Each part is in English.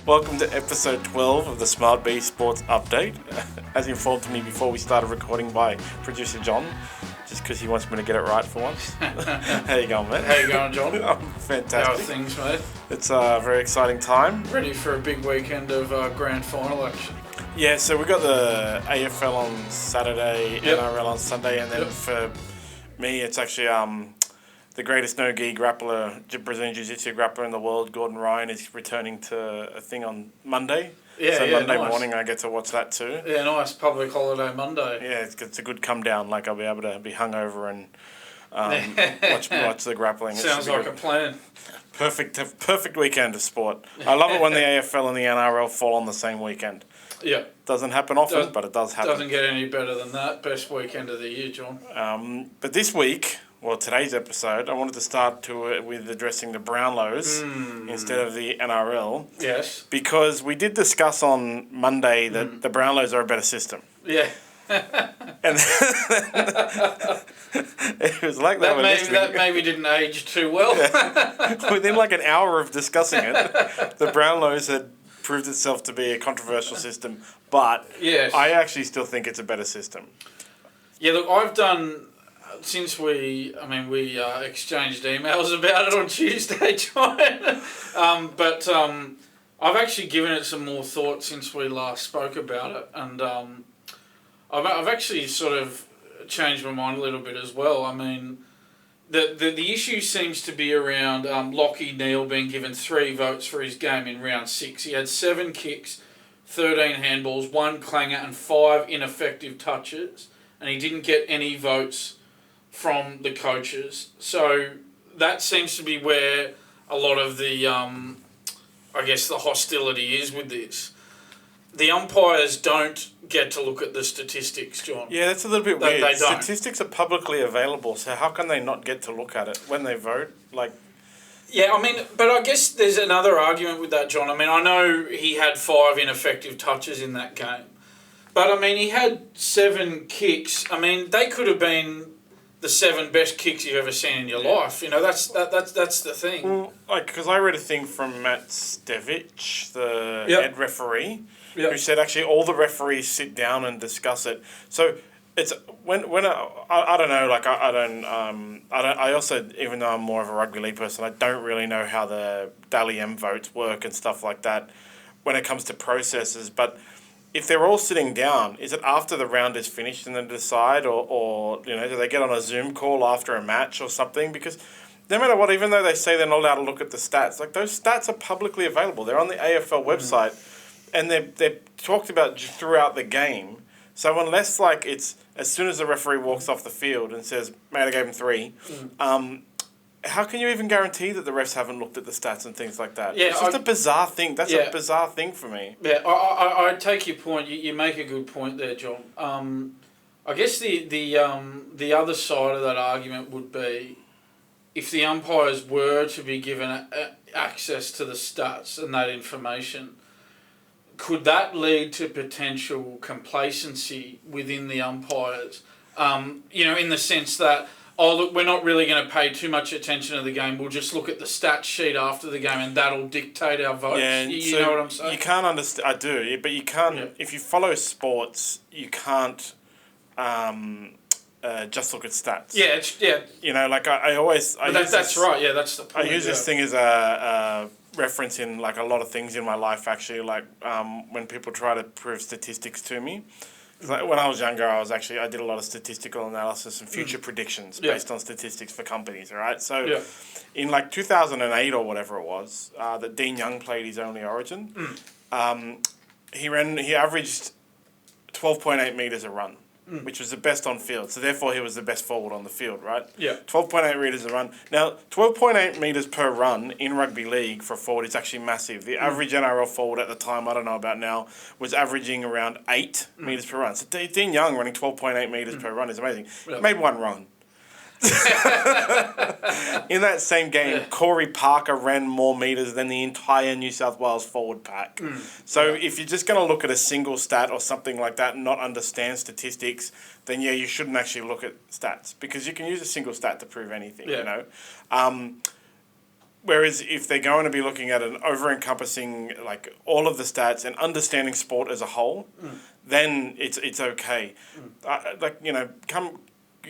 Welcome to episode 12 of the SmartB Sports update. As informed to me before we started recording by producer John, just because he wants me to get it right for once. How you going, mate? How you going, John? I'm fantastic. How are things, mate? It's a very exciting time. Ready for a big weekend of Grand Final action. Yeah, so we got the AFL on Saturday, NRL on Sunday, and then for me, it's actually the greatest no-gi grappler, Brazilian Jiu-Jitsu grappler in the world, Gordon Ryan, is returning to a thing on Monday. Monday morning I get to watch that too. Yeah, nice. Public holiday Monday. Yeah, it's a good come down. Like, I'll be able to be hungover and watch the grappling. Sounds like a plan. Perfect weekend of sport. I love it when the AFL and the NRL fall on the same weekend. Yeah. Doesn't happen often, but it does happen. Doesn't get any better than that. Best weekend of the year, John. But this week, well, today's episode, I wanted to start with addressing the Brownlows instead of the NRL. Yes. Because we did discuss on Monday that the Brownlows are a better system. Yeah. And it was like that maybe didn't age too well. Yeah. Within like an hour of discussing it, the Brownlows had proved itself to be a controversial system, but yes. I actually still think it's a better system. Yeah, look, I've done, since we exchanged emails about it on Tuesday, John, but I've actually given it some more thought since we last spoke about it, and I've actually sort of changed my mind a little bit as well. I mean, the issue seems to be around Lachie Neale being given 3 votes for his game in round 6. He had 7 kicks, 13 handballs, 1 clanger and 5 ineffective touches, and he didn't get any votes from the coaches. So that seems to be where a lot of the, the hostility is with this. The umpires don't get to look at the statistics, John. Yeah, that's a little bit weird. They don't. Statistics are publicly available, so how can they not get to look at it when they vote? Yeah, I mean, but I guess there's another argument with that, John. I mean, I know he had 5 ineffective touches in that game, but I mean, he had 7 kicks. I mean, they could have been the 7 best kicks you've ever seen in your life. You know, that's the thing. Well, because I read a thing from Matt Stevich, the head referee, who said actually all the referees sit down and discuss it. So it's when I don't know, like I also, even though I'm more of a rugby league person, I don't really know how the Dally M votes work and stuff like that when it comes to processes. But if they're all sitting down, is it after the round is finished and then decide, or do they get on a Zoom call after a match or something? Because no matter what, even though they say they're not allowed to look at the stats, like those stats are publicly available. They're on the AFL website, and they're talked about throughout the game. So unless it's as soon as the referee walks off the field and says, "Mate, I gave him 3," how can you even guarantee that the refs haven't looked at the stats and things like that? Yeah, it's just a bizarre thing. That's a bizarre thing for me. Yeah, I take your point. You make a good point there, John. I guess the other side of that argument would be if the umpires were to be given access to the stats and that information, could that lead to potential complacency within the umpires? In the sense that, oh, look, we're not really going to pay too much attention to the game. We'll just look at the stats sheet after the game and that'll dictate our votes. Yeah, you know what I'm saying? You can't understand. I do, but you can't. Yeah. If you follow sports, you can't just look at stats. Yeah, I always. That's right. Yeah, that's the point. I use this thing as a reference in a lot of things in my life. Actually, when people try to prove statistics to me. When I was younger, I did a lot of statistical analysis and future predictions based on statistics for companies, all right? So in 2008 or whatever it was, that Dean Young played his only Origin, he averaged 12.8 metres a run, which was the best on field. So therefore he was the best forward on the field, right? Yeah. 12.8 metres a run. Now, 12.8 metres per run in rugby league for a forward is actually massive. The average NRL forward at the time, I don't know about now, was averaging around 8 metres per run. So Dean Young running 12.8 metres per run is amazing. He made 1 run. In that same game, Corey Parker ran more metres than the entire New South Wales forward pack. So if you're just going to look at a single stat or something like that and not understand statistics, then you shouldn't actually look at stats, because you can use a single stat to prove anything, Whereas if they're going to be looking at an over-encompassing, like all of the stats and understanding sport as a whole, then it's okay.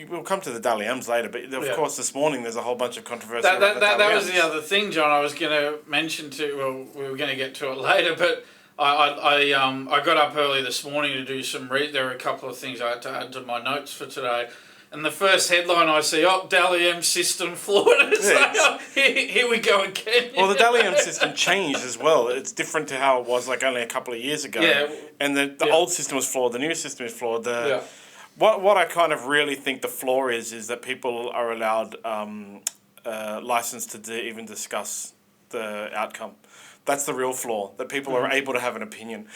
We'll come to the Dally M's later, but of course this morning there's a whole bunch of controversy. That was the other thing, John. I was going to mention we were going to get to it later, but I got up early this morning to do some there were a couple of things I had to add to my notes for today. And the first headline I see, Dally M system flawed. It's here we go again. Well, the Dally M system changed as well. It's different to how it was like only a couple of years ago. Yeah. And the old system was flawed. The new system is flawed. What I kind of really think the flaw is that people are allowed license to even discuss the outcome. That's the real flaw, that people are able to have an opinion.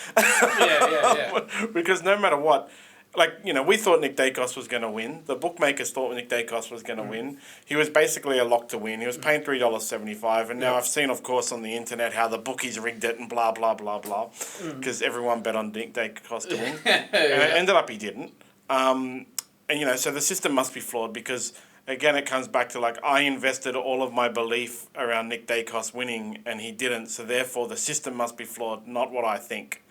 Because no matter what, we thought Nick Dacos was going to win. The bookmakers thought Nick Dacos was going to win. He was basically a lock to win. He was paying $3.75. And now I've seen, of course, on the internet how the bookies rigged it and blah, blah, blah, blah. Because everyone bet on Nick Dacos to win. And it ended up he didn't. So the system must be flawed because, again, it comes back to, I invested all of my belief around Nick Dacos winning and he didn't. So, therefore, the system must be flawed, not what I think.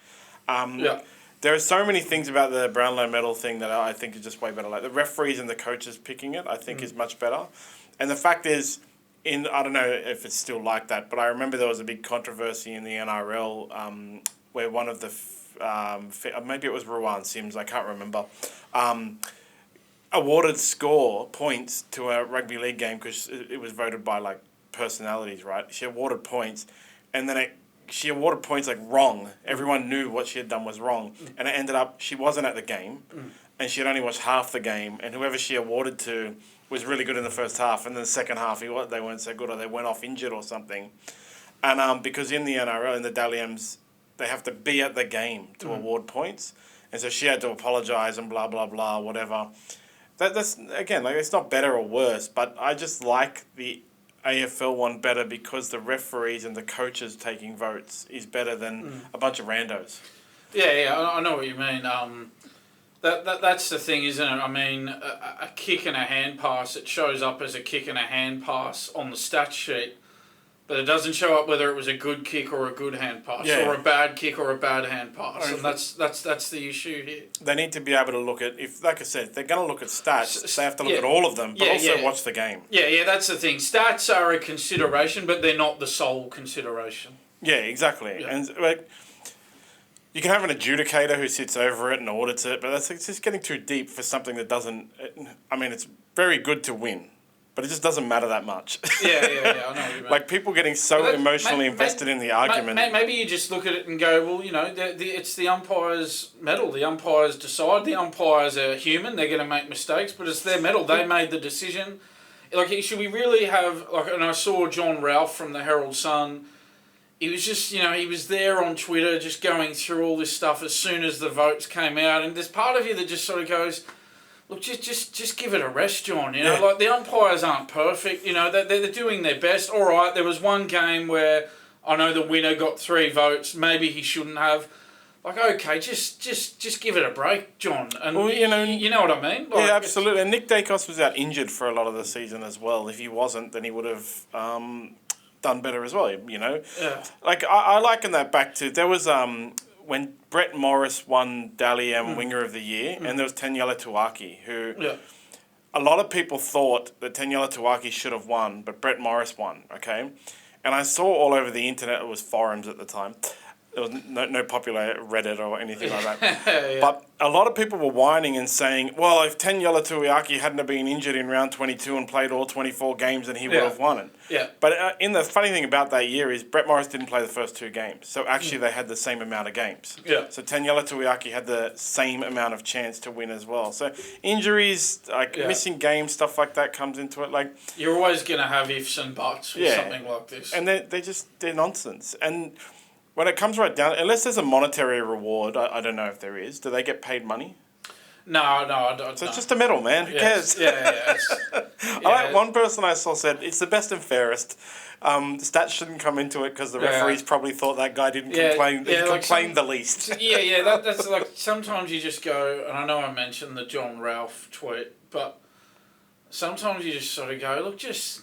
There are so many things about the Brownlow medal thing that I think is just way better. Like the referees and the coaches picking it, I think is much better. And the fact is, I don't know if it's still like that, but I remember there was a big controversy in the NRL where one of the, maybe it was Ruan Sims, I can't remember, awarded points to a rugby league game because it was voted by personalities, right? She awarded points, and then she awarded points wrong. Everyone knew what she had done was wrong. And it ended up she wasn't at the game and she had only watched half the game, and whoever she awarded to was really good in the first half, and then the second half they weren't so good, or they went off injured or something. And because in the NRL, in the Dally M's, they have to be at the game to award points. And so she had to apologise and blah, blah, blah, whatever. That's again, it's not better or worse, but I just like the AFL one better because the referees and the coaches taking votes is better than a bunch of randos. Yeah, I know what you mean. That's the thing, isn't it? I mean, a kick and a hand pass, it shows up as a kick and a hand pass on the stat sheet, but it doesn't show up whether it was a good kick or a good hand pass, or a bad kick or a bad hand pass, and that's the issue here. They need to be able to look at, like I said, if they're going to look at stats, they have to look at all of them, but also watch the game. Yeah, that's the thing. Stats are a consideration, but they're not the sole consideration. Yeah, exactly. Yeah. And you can have an adjudicator who sits over it and audits it, but it's just getting too deep for something that doesn't. I mean, it's very good to win, but it just doesn't matter that much. Yeah, I know what you mean. People getting so emotionally invested in the argument. Maybe you just look at it and go, well, it's the umpire's medal. The umpires decide. The umpires are human. They're going to make mistakes, but it's their medal. They made the decision. Should we really have, and I saw John Ralph from the Herald Sun. He was just, he was there on Twitter just going through all this stuff as soon as the votes came out. And there's part of you that just sort of goes, look, just give it a rest, John. The umpires aren't perfect. They're doing their best. All right, there was one game where I know the winner got 3 votes. Maybe he shouldn't have. Okay, just give it a break, John. And you know what I mean? Yeah, absolutely. And Nick Dacos was out injured for a lot of the season as well. If he wasn't, then he would have done better as well, Yeah. I liken that back to, there was when Brett Morris won Dally M Winger of the Year, and there was Taniela Tuaki, who a lot of people thought that Taniela Tuaki should have won, but Brett Morris won, okay? And I saw all over the internet, it was forums at the time, there was no popular Reddit or anything like that. But a lot of people were whining and saying, well, if Taniela Tuiaki hadn't been injured in round 22 and played all 24 games, then he would have won it. Yeah. But the funny thing about that year is Brett Morris didn't play the first 2 games. So actually they had the same amount of games. Yeah. So Taniela Tuiaki had the same amount of chance to win as well. So injuries, missing games, stuff like that comes into it. You're always going to have ifs and buts with something like this. And they're nonsense. And when it comes right down, unless there's a monetary reward, I don't know if there is. Do they get paid money? No, I don't. So it's just a medal, man. Who cares? Yeah. One person I saw said it's the best and fairest. Stats shouldn't come into it because the referees probably thought that guy didn't complain. He complained the least. That's sometimes you just go, and I know I mentioned the John Ralph tweet, but sometimes you just sort of go, look, just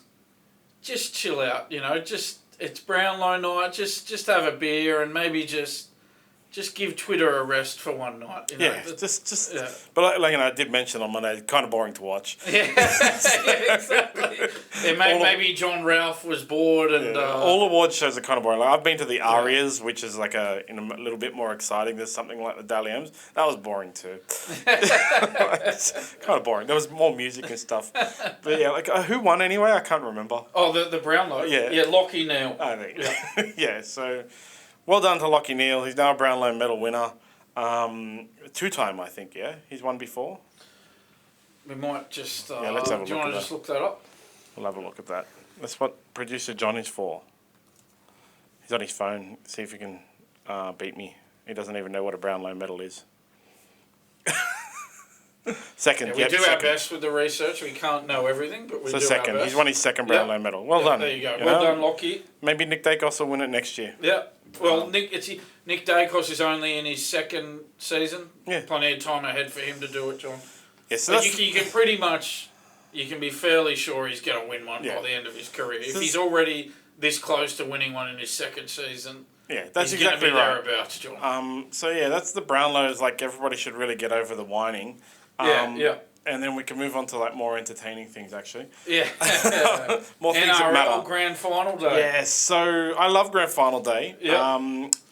just chill out, it's Brownlow night, just have a beer and maybe just give Twitter a rest for one night. Just. Yeah. But I did mention on Monday, kind of boring to watch. Yeah, exactly. Maybe John Ralph was bored and. All awards shows are kind of boring. I've been to the Arias, which is a little bit more exciting. There's something like the Dally M's. That was boring too. It's kind of boring. There was more music and stuff. But who won anyway? I can't remember. Oh, the Brownlow. Yeah, Lockie Neal. I think. Yeah. So. Well done to Lockie Neal. He's now a Brownlow medal winner. 2-time, I think, yeah? He's won before? We might just... let's have a look at that. Do you want to just look that up? We'll have a look at that. That's what producer John is for. He's on his phone. See if he can beat me. He doesn't even know what a Brownlow medal is. Second, we do our best with the research. We can't know everything, but we do second. our best. He's won his second Brownlow medal. Well done. There you go. Well done, Lockie. Maybe Nick Dacos will win it next year. Yeah. Well, Nick Dacos is only in his second season. Yeah. Plenty of time ahead for him to do it, John. Yeah, so you can pretty much, you can be fairly sure he's going to win one by the end of his career. If he's already this close to winning one in his second season, that's he's exactly going to be right. thereabouts, John. That's the Brownlows. Everybody should really get over the whining. And then we can move on to more entertaining things, actually. Yeah. More things that matter. NRL Grand Final Day. Yeah, so I love Grand Final Day. Yeah.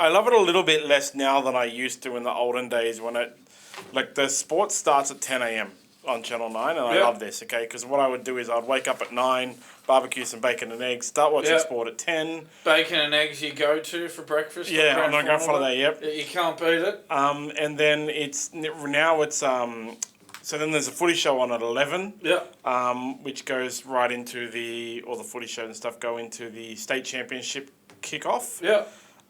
I love it a little bit less now than I used to in the olden days when the sports starts at 10 a.m. on Channel 9, and I love this, okay? Because what I would do is I'd wake up at 9, barbecue some bacon and eggs, start watching sport at 10. Bacon and eggs you go to for breakfast? Yeah, on Grand Final Day, yep. You can't beat it. And then so then there's a footy show on at 11. Yeah. Which goes right into all the footy shows and stuff go into the state championship kickoff. Yeah.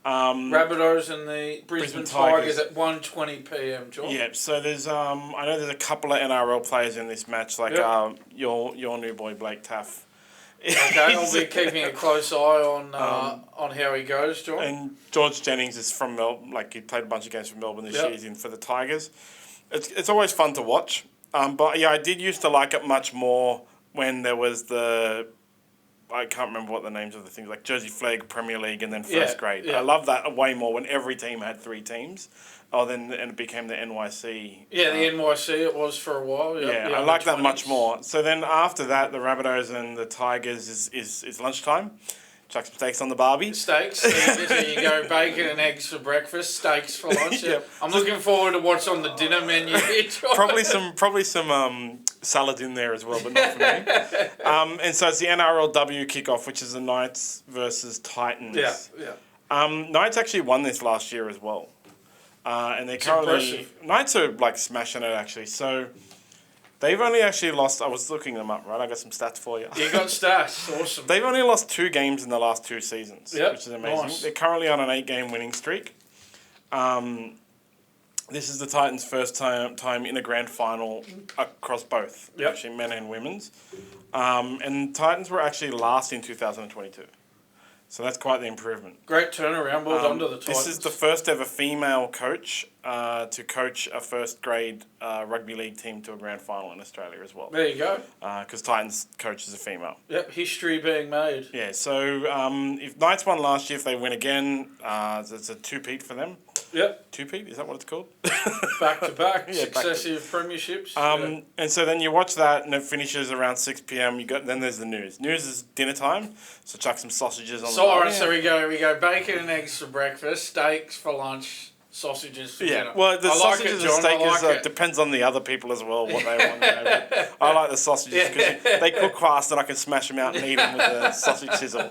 Rabbitohs and the Brisbane Tigers at 1:20 p.m. John. Yeah. So there's I know there's a couple of NRL players in this match, your new boy Blake Taff. Okay, I'll be keeping a close eye on how he goes, John. And George Jennings is from Melbourne. He played a bunch of games for Melbourne this year. He's in for the Tigers. It's always fun to watch. But I did used to like it much more when there was I can't remember what the names of the things, like Jersey Flag, Premier League, and then first grade. Yeah. I love that way more when every team had 3 teams. And it became the NYC. Yeah, the NYC it was for a while. I like that much more. So then after that, the Rabbitohs and the Tigers is lunchtime. Chuck some steaks on the barbie. Steaks. So you go bacon and eggs for breakfast, steaks for lunch. Yep. I'm looking forward to what's on the dinner menu here, John. Probably some salad in there as well, but not for me. And so it's the NRLW kickoff, which is the Knights versus Titans. Yeah. Knights actually won this last year as well. And they're currently... Knights are smashing it actually. So... They've only actually lost... I was looking them up, right? I got some stats for you. You got stats. Awesome. They've only lost 2 games in the last 2 seasons, which is amazing. Nice. They're currently on an 8-game winning streak. This is the Titans' first time in a grand final across both, actually men and women's. And Titans were actually last in 2022. So that's quite the improvement. Great turnaround. Well done to the Titans. This is the first ever female coach to coach a first grade rugby league team to a grand final in Australia as well. There you go. Because Titans coach is a female. Yep, history being made. Yeah, so if Knights won last year, if they win again, it's a two-peat for them. Yep. Two-peat, is that what it's called? Back-to-back, successive premierships. And so then you watch that and it finishes around 6 p.m. Then there's the news. News is dinner time, so chuck some sausages on the bar. So we go bacon and eggs for breakfast, steaks for lunch, sausages for dinner. Well, the sausages and steak depends on the other people as well, what they want. I like the sausages because they cook fast and I can smash them out and eat them with a sausage sizzle.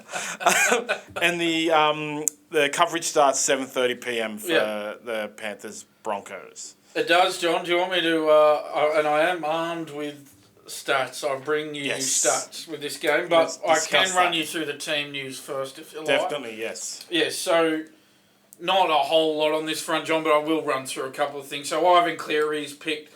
And the coverage starts 7:30 p.m. for the Panthers Broncos. It does, John. Do you want me to... and I am armed with stats. I'll bring you new stats with this game, but I can run you through the team news first if you like. Definitely, yes. Yes, so... Not a whole lot on this front, John, but I will run through a couple of things. So Ivan Cleary's picked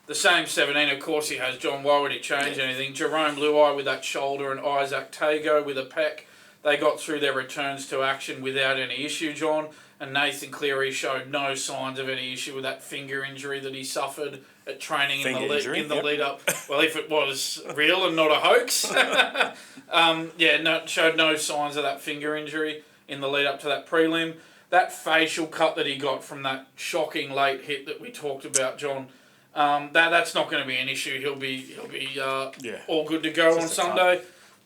the same 17. Of course he has, John. Why would he change anything? Jerome Luai with that shoulder and Isaac Tago with a pec. They got through their returns to action without any issue, John. And Nathan Cleary showed no signs of any issue with that finger injury that he suffered at training in Finger the injury, lead up. Well, if it was real and not a hoax, showed no signs of that finger injury in the lead up to that prelim. That facial cut that he got from that shocking late hit that we talked about, John, that's not going to be an issue. He'll be all good to go on Sunday.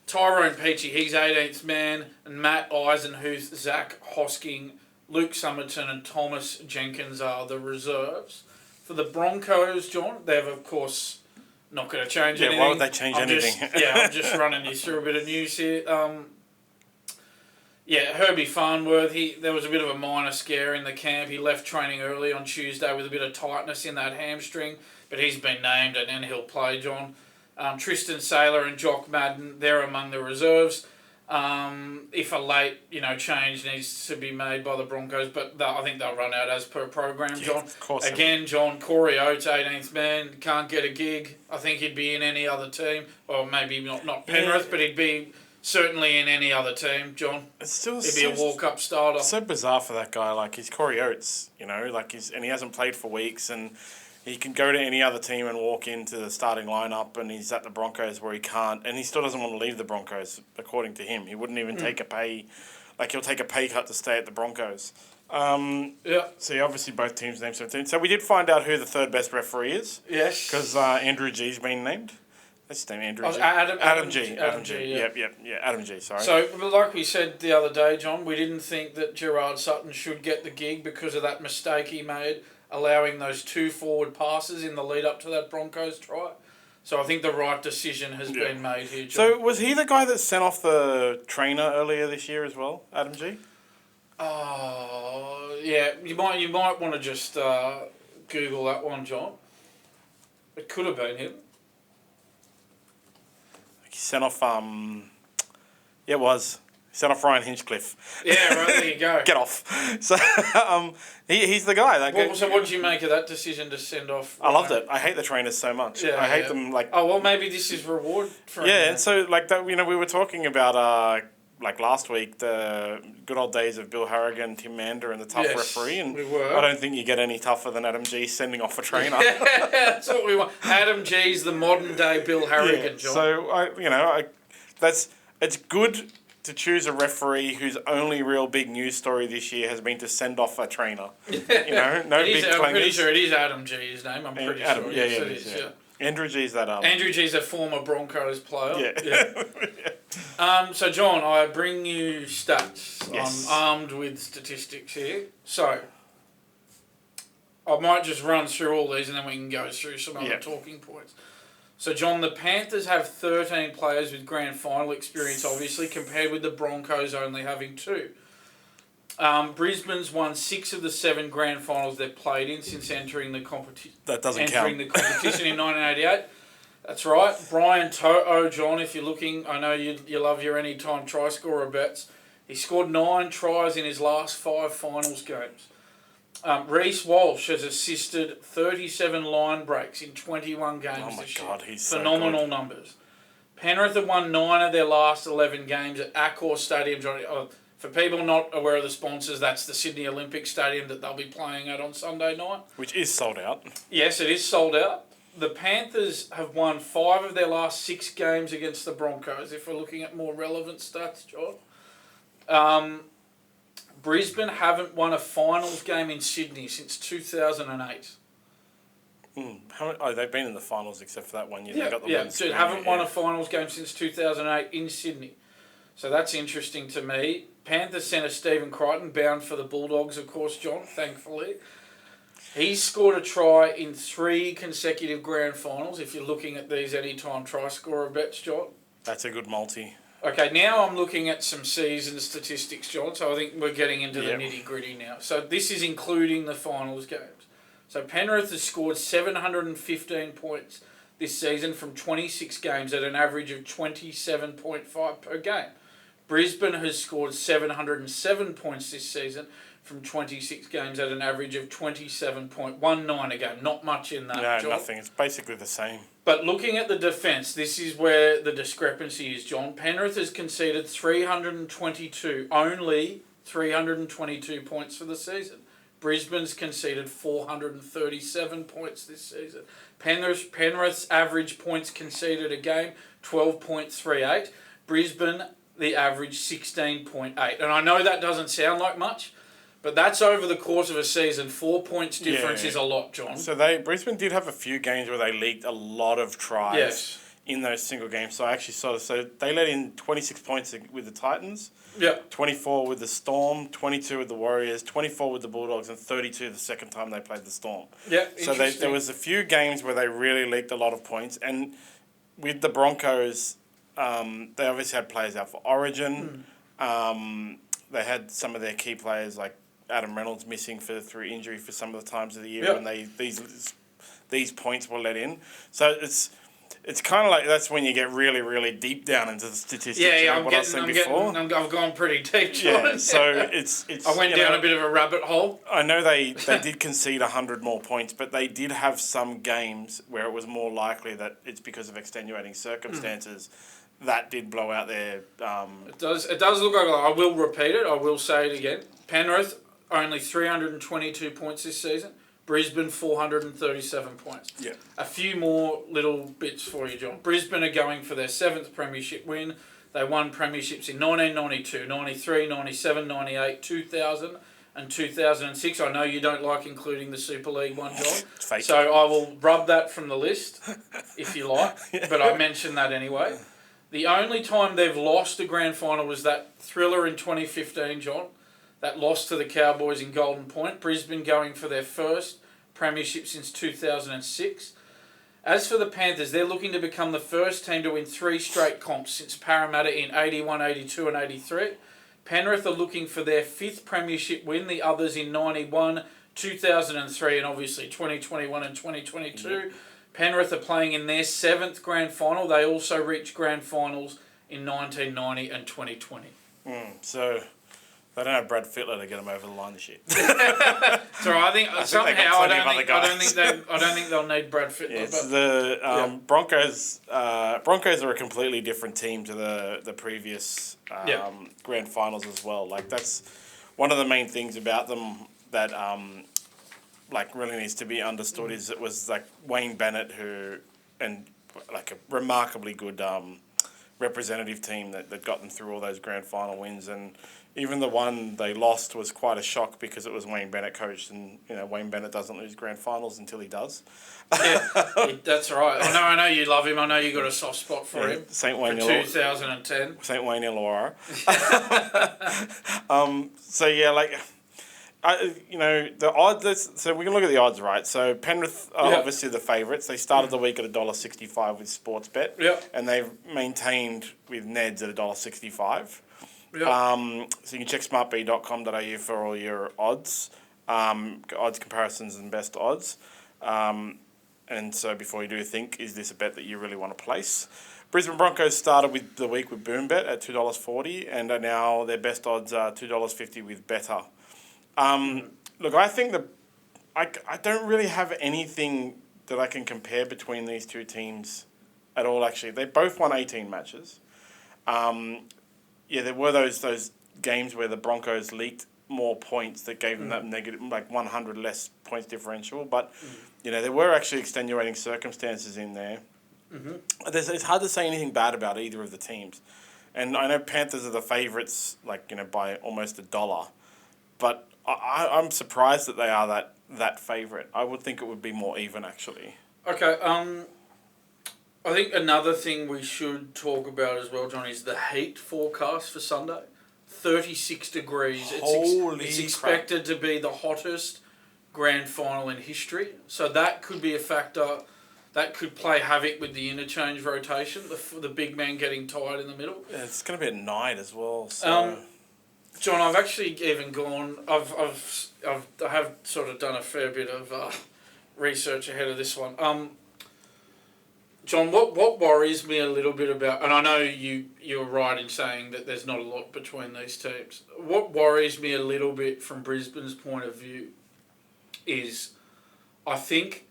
Tyrone Peachy, he's 18th man, and Matt Eisenhuth, Zach Hosking, Luke Summerton and Thomas Jenkins are the reserves. For the Broncos, John, they've of course not going to change anything. Why would they change anything? I'm just running you through a bit of news here. Herbie Farnworth, there was a bit of a minor scare in the camp. He left training early on Tuesday with a bit of tightness in that hamstring, but he's been named and he'll play, John. Tristan Saylor and Jock Madden, they're among the reserves. If a late, change needs to be made by the Broncos, but I think they'll run out as per program, John. Of course. Again, John, Corey Oates, 18th man, can't get a gig. I think he'd be in any other team, or maybe not Penrith, but he'd be certainly in any other team, John. He'd be a World Cup starter. It's so bizarre for that guy. Like, he's Corey Oates, and he hasn't played for weeks, and he can go to any other team and walk into the starting lineup, and he's at the Broncos where he can't, and he still doesn't want to leave the Broncos, according to him. He wouldn't even take a pay, he'll take a pay cut to stay at the Broncos. So obviously both teams named 17. So we did find out who the third best referee is. Yes. Because Andrew G's been named. That's his name, Andrew G. Adam G. Adam G, sorry. So, like we said the other day, John, we didn't think that Gerard Sutton should get the gig because of that mistake he made, allowing those 2 forward passes in the lead up to that Broncos try. So I think the right decision has been made here, John. So was he the guy that sent off the trainer earlier this year as well, Adam G? Oh, yeah. You might want to just Google that one, John. It could have been him. He sent off, it was. He sent off Ryan Hinchcliffe. Yeah, right, there you go. Get off. So, he's the guy. So what did you make of that decision to send off Ryan? I loved it. I hate the trainers so much. I hate them, Oh, well, maybe this is reward for him. Yeah, and so, that, we were talking about, last week, the good old days of Bill Harrigan, Tim Mander, and the tough referee. And we were. I don't think you get any tougher than Adam G sending off a trainer. That's what we want. Adam G's the modern day Bill Harrigan, John. So it's good to choose a referee whose only real big news story this year has been to send off a trainer. No big claimers. I'm pretty sure it is Adam G's name. I'm pretty sure. It is. Andrew G's that. Andrew G's a former Broncos player. Yeah. So, John, I bring you stats. Yes. I'm armed with statistics here. So, I might just run through all these and then we can go through some other talking points. So, John, the Panthers have 13 players with grand final experience, obviously, compared with the Broncos only having 2. Brisbane's won 6 of the 7 grand finals they've played in since entering the competition. That doesn't count. The competition in 1988. That's right. Brian To'o, John, if you're looking, I know you love your anytime try scorer bets. He scored 9 tries in his last 5 finals games. Reece Walsh has assisted 37 line breaks in 21 games this year. Oh my God, he's phenomenal so good. Numbers. Penrith have won 9 of their last 11 games at Accor Stadium, Johnny. For people not aware of the sponsors, that's the Sydney Olympic Stadium that they'll be playing at on Sunday night. Which is sold out. Yes, it is sold out. The Panthers have won 5 of their last 6 games against the Broncos, if we're looking at more relevant stats, John. Brisbane haven't won a finals game in Sydney since 2008. They've been in the finals except for that one year. Yeah, they got the so haven't won a finals game since 2008 in Sydney. So that's interesting to me. Panthers centre Stephen Crichton, bound for the Bulldogs, of course, John, thankfully. He's scored a try in 3 consecutive grand finals, if you're looking at these anytime try scorer bets, John. That's a good multi. Okay, now I'm looking at some season statistics, John, so I think we're getting into the nitty-gritty now. So this is including the finals games. So Penrith has scored 715 points this season from 26 games at an average of 27.5 per game. Brisbane has scored 707 points this season from 26 games at an average of 27.19 a game. Not much in that, John. No, nothing. It's basically the same. But looking at the defence, this is where the discrepancy is, John. Penrith has conceded only 322 points for the season. Brisbane's conceded 437 points this season. Penrith's average points conceded a game, 12.38. Brisbane, the average 16.8. And I know that doesn't sound like much, but that's over the course of a season. 4 points difference is a lot, John. So Brisbane did have a few games where they leaked a lot of tries in those single games. So I actually so they let in 26 points with the Titans. 24 with the Storm, 22 with the Warriors, 24 with the Bulldogs, and 32 the second time they played the Storm. So there was a few games where they really leaked a lot of points. And with the Broncos, they obviously had players out for Origin. They had some of their key players like Adam Reynolds missing through injury for some of the times of the year when these points were let in. So it's kind of like that's when you get really, really deep down into the statistics. I've gone pretty deep, John. Yeah, so it's I went down a bit of a rabbit hole. I know they did concede 100 more points, but they did have some games where it was more likely that it's because of extenuating circumstances. That did blow out their... It does look like... I will repeat it. I will say it again. Penrith, only 322 points this season. Brisbane, 437 points. Yeah. A few more little bits for you, John. Brisbane are going for their 7th premiership win. They won premierships in 1992, 93, 97, 98, 2000 and 2006. I know you don't like including the Super League one, John. It's fake. So I will rub that from the list, if you like. But I mentioned that anyway. The only time they've lost a grand final was that thriller in 2015, John. That loss to the Cowboys in Golden Point. Brisbane going for their first premiership since 2006. As for the Panthers, they're looking to become the first team to win 3 straight comps since Parramatta in 81, 82 and 83. Penrith are looking for their 5th premiership win, the others in 91, 2003 and obviously 2021 and 2022. Yep. Penrith are playing in their 7th grand final. They also reached grand finals in 1990 and 2020. So they don't have Brad Fittler to get them over the line this year. So I think don't think they'll need Brad Fittler. Yes, the Broncos are a completely different team to the previous grand finals as well. Like that's one of the main things about them that really needs to be understood is it was like Wayne Bennett and like a remarkably good representative team that got them through all those grand final wins, and even the one they lost was quite a shock because it was Wayne Bennett coached, and Wayne Bennett doesn't lose grand finals until he does. Yeah, that's right. I know you love him. I know you got a soft spot for him. St. Wayne 2010. St. Wayne Illawarra. The odds. So we can look at the odds, right? So Penrith are obviously the favourites. They started the week at $1.65 with SmartBet, and they've maintained with Neds at $1.65. So you can check smartb.com.au for all your odds, odds comparisons and best odds. And so before you do think, is this a bet that you really want to place? Brisbane Broncos started with the week with BoomBet at $2.40, and are now their best odds are $2.50 with Better. Look, I think I don't really have anything that I can compare between these two teams at all, actually. They both won 18 matches. There were those games where the Broncos leaked more points that gave them that negative, like 100 less points differential. But, there were actually extenuating circumstances in there. It's hard to say anything bad about either of the teams. And I know Panthers are the favourites, by almost $1. But I'm surprised that they are that favourite. I would think it would be more even, actually. Okay, I think another thing we should talk about as well, John, is the heat forecast for Sunday. 36 degrees. It's expected to be the hottest grand final in history. So that could be a factor that could play havoc with the interchange rotation, the big man getting tired in the middle. Yeah, it's going to be at night as well. So. John, I've actually even gone. I have sort of done a fair bit of research ahead of this one. John, what worries me a little bit about, and I know you're right in saying that there's not a lot between these teams. What worries me a little bit from Brisbane's point of view is, I think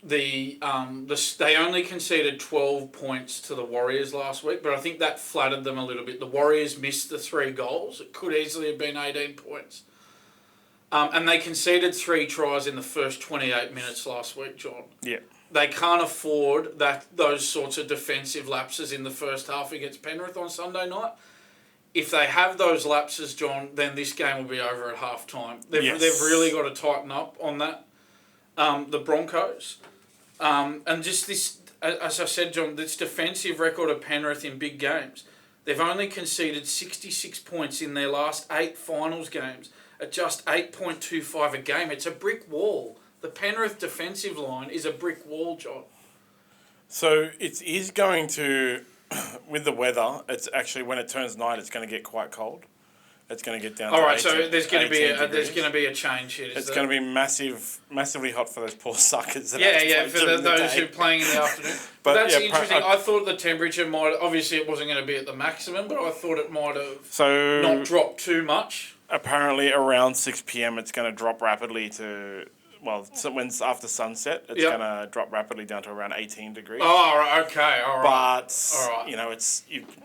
they only conceded 12 points to the Warriors last week, but I think that flattered them a little bit. The Warriors missed the 3 goals. It could easily have been 18 points. And they conceded 3 tries in the first 28 minutes last week, John. Yeah. They can't afford those sorts of defensive lapses in the first half against Penrith on Sunday night. If they have those lapses, John, then this game will be over at half time. They've really got to tighten up on that, the Broncos. And just this, as I said, John, this defensive record of Penrith in big games. They've only conceded 66 points in their last 8 finals games at just 8.25 a game. It's a brick wall. The Penrith defensive line is a brick wall, John. So it is going to, with the weather, it's actually when it turns night, it's going to get quite cold. It's going to get down. All right, so there's going to be a change here. It's going to be massively hot for those poor suckers. For those who are playing in the afternoon. But that's interesting. I thought the temperature might. Obviously, it wasn't going to be at the maximum, but I thought it might have not dropped too much. Apparently, around 6 p.m, it's going to drop rapidly to. Well, when it's after sunset, it's going to drop rapidly down to around 18 degrees. Oh, right, okay, all right. But, you know,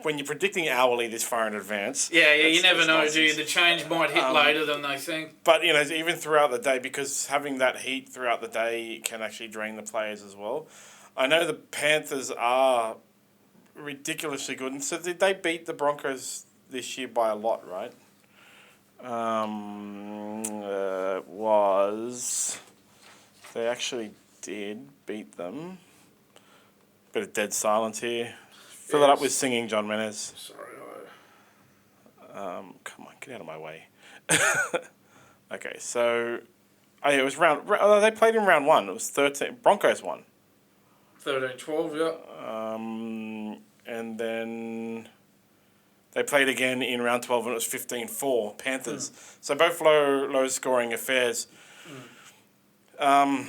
when you're predicting hourly this far in advance... Yeah, you never know, do you? The change might hit later than they think. But, you know, even throughout the day, because having that heat throughout the day can actually drain the players as well. I know the Panthers are ridiculously good. And so did they beat the Broncos this year by a lot, right? They actually did beat them. Bit of dead silence here. Fill it up with singing, John Menez. Sorry. Come on, get out of my way. Okay, so... it was they played in round 1. It was 13. Broncos won. 13-12, yeah. And then... They played again in round 12 and it was 15-4, Panthers. So both low-scoring affairs. And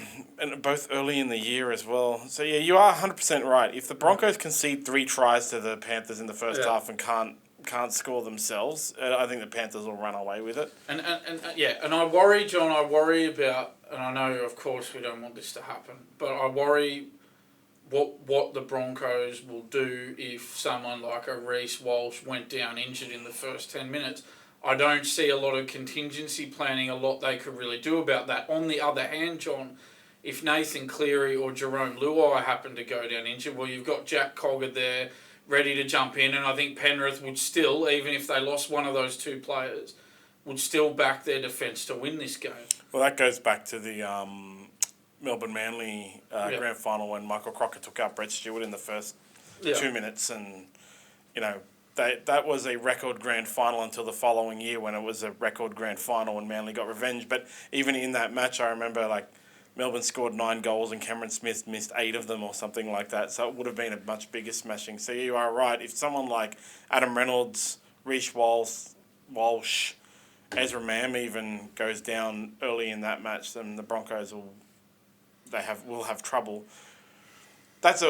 both early in the year as well. So, yeah, you are 100% right. If the Broncos concede 3 tries to the Panthers in the first half and can't score themselves, I think the Panthers will run away with it. And I worry, John, about, and I know, of course, we don't want this to happen, but I worry what the Broncos will do if someone like a Reece Walsh went down injured in the first 10 minutes. I don't see a lot of contingency planning, a lot they could really do about that. On the other hand, John, if Nathan Cleary or Jerome Luai happen to go down injured, well, you've got Jack Cogger there ready to jump in, and I think Penrith would still, even if they lost one of those 2 players, would still back their defence to win this game. Well, that goes back to the Melbourne-Manly Grand Final when Michael Crocker took out Brett Stewart in the first 2 minutes, and, you know, that was a record grand final until the following year when it was a record grand final and Manly got revenge. But even in that match, I remember, like, Melbourne scored 9 goals and Cameron Smith missed 8 of them or something like that. So it would have been a much bigger smashing. So you are right. If someone like Adam Reynolds, Reece Walsh, Ezra Mam even goes down early in that match, then the Broncos will have trouble. That's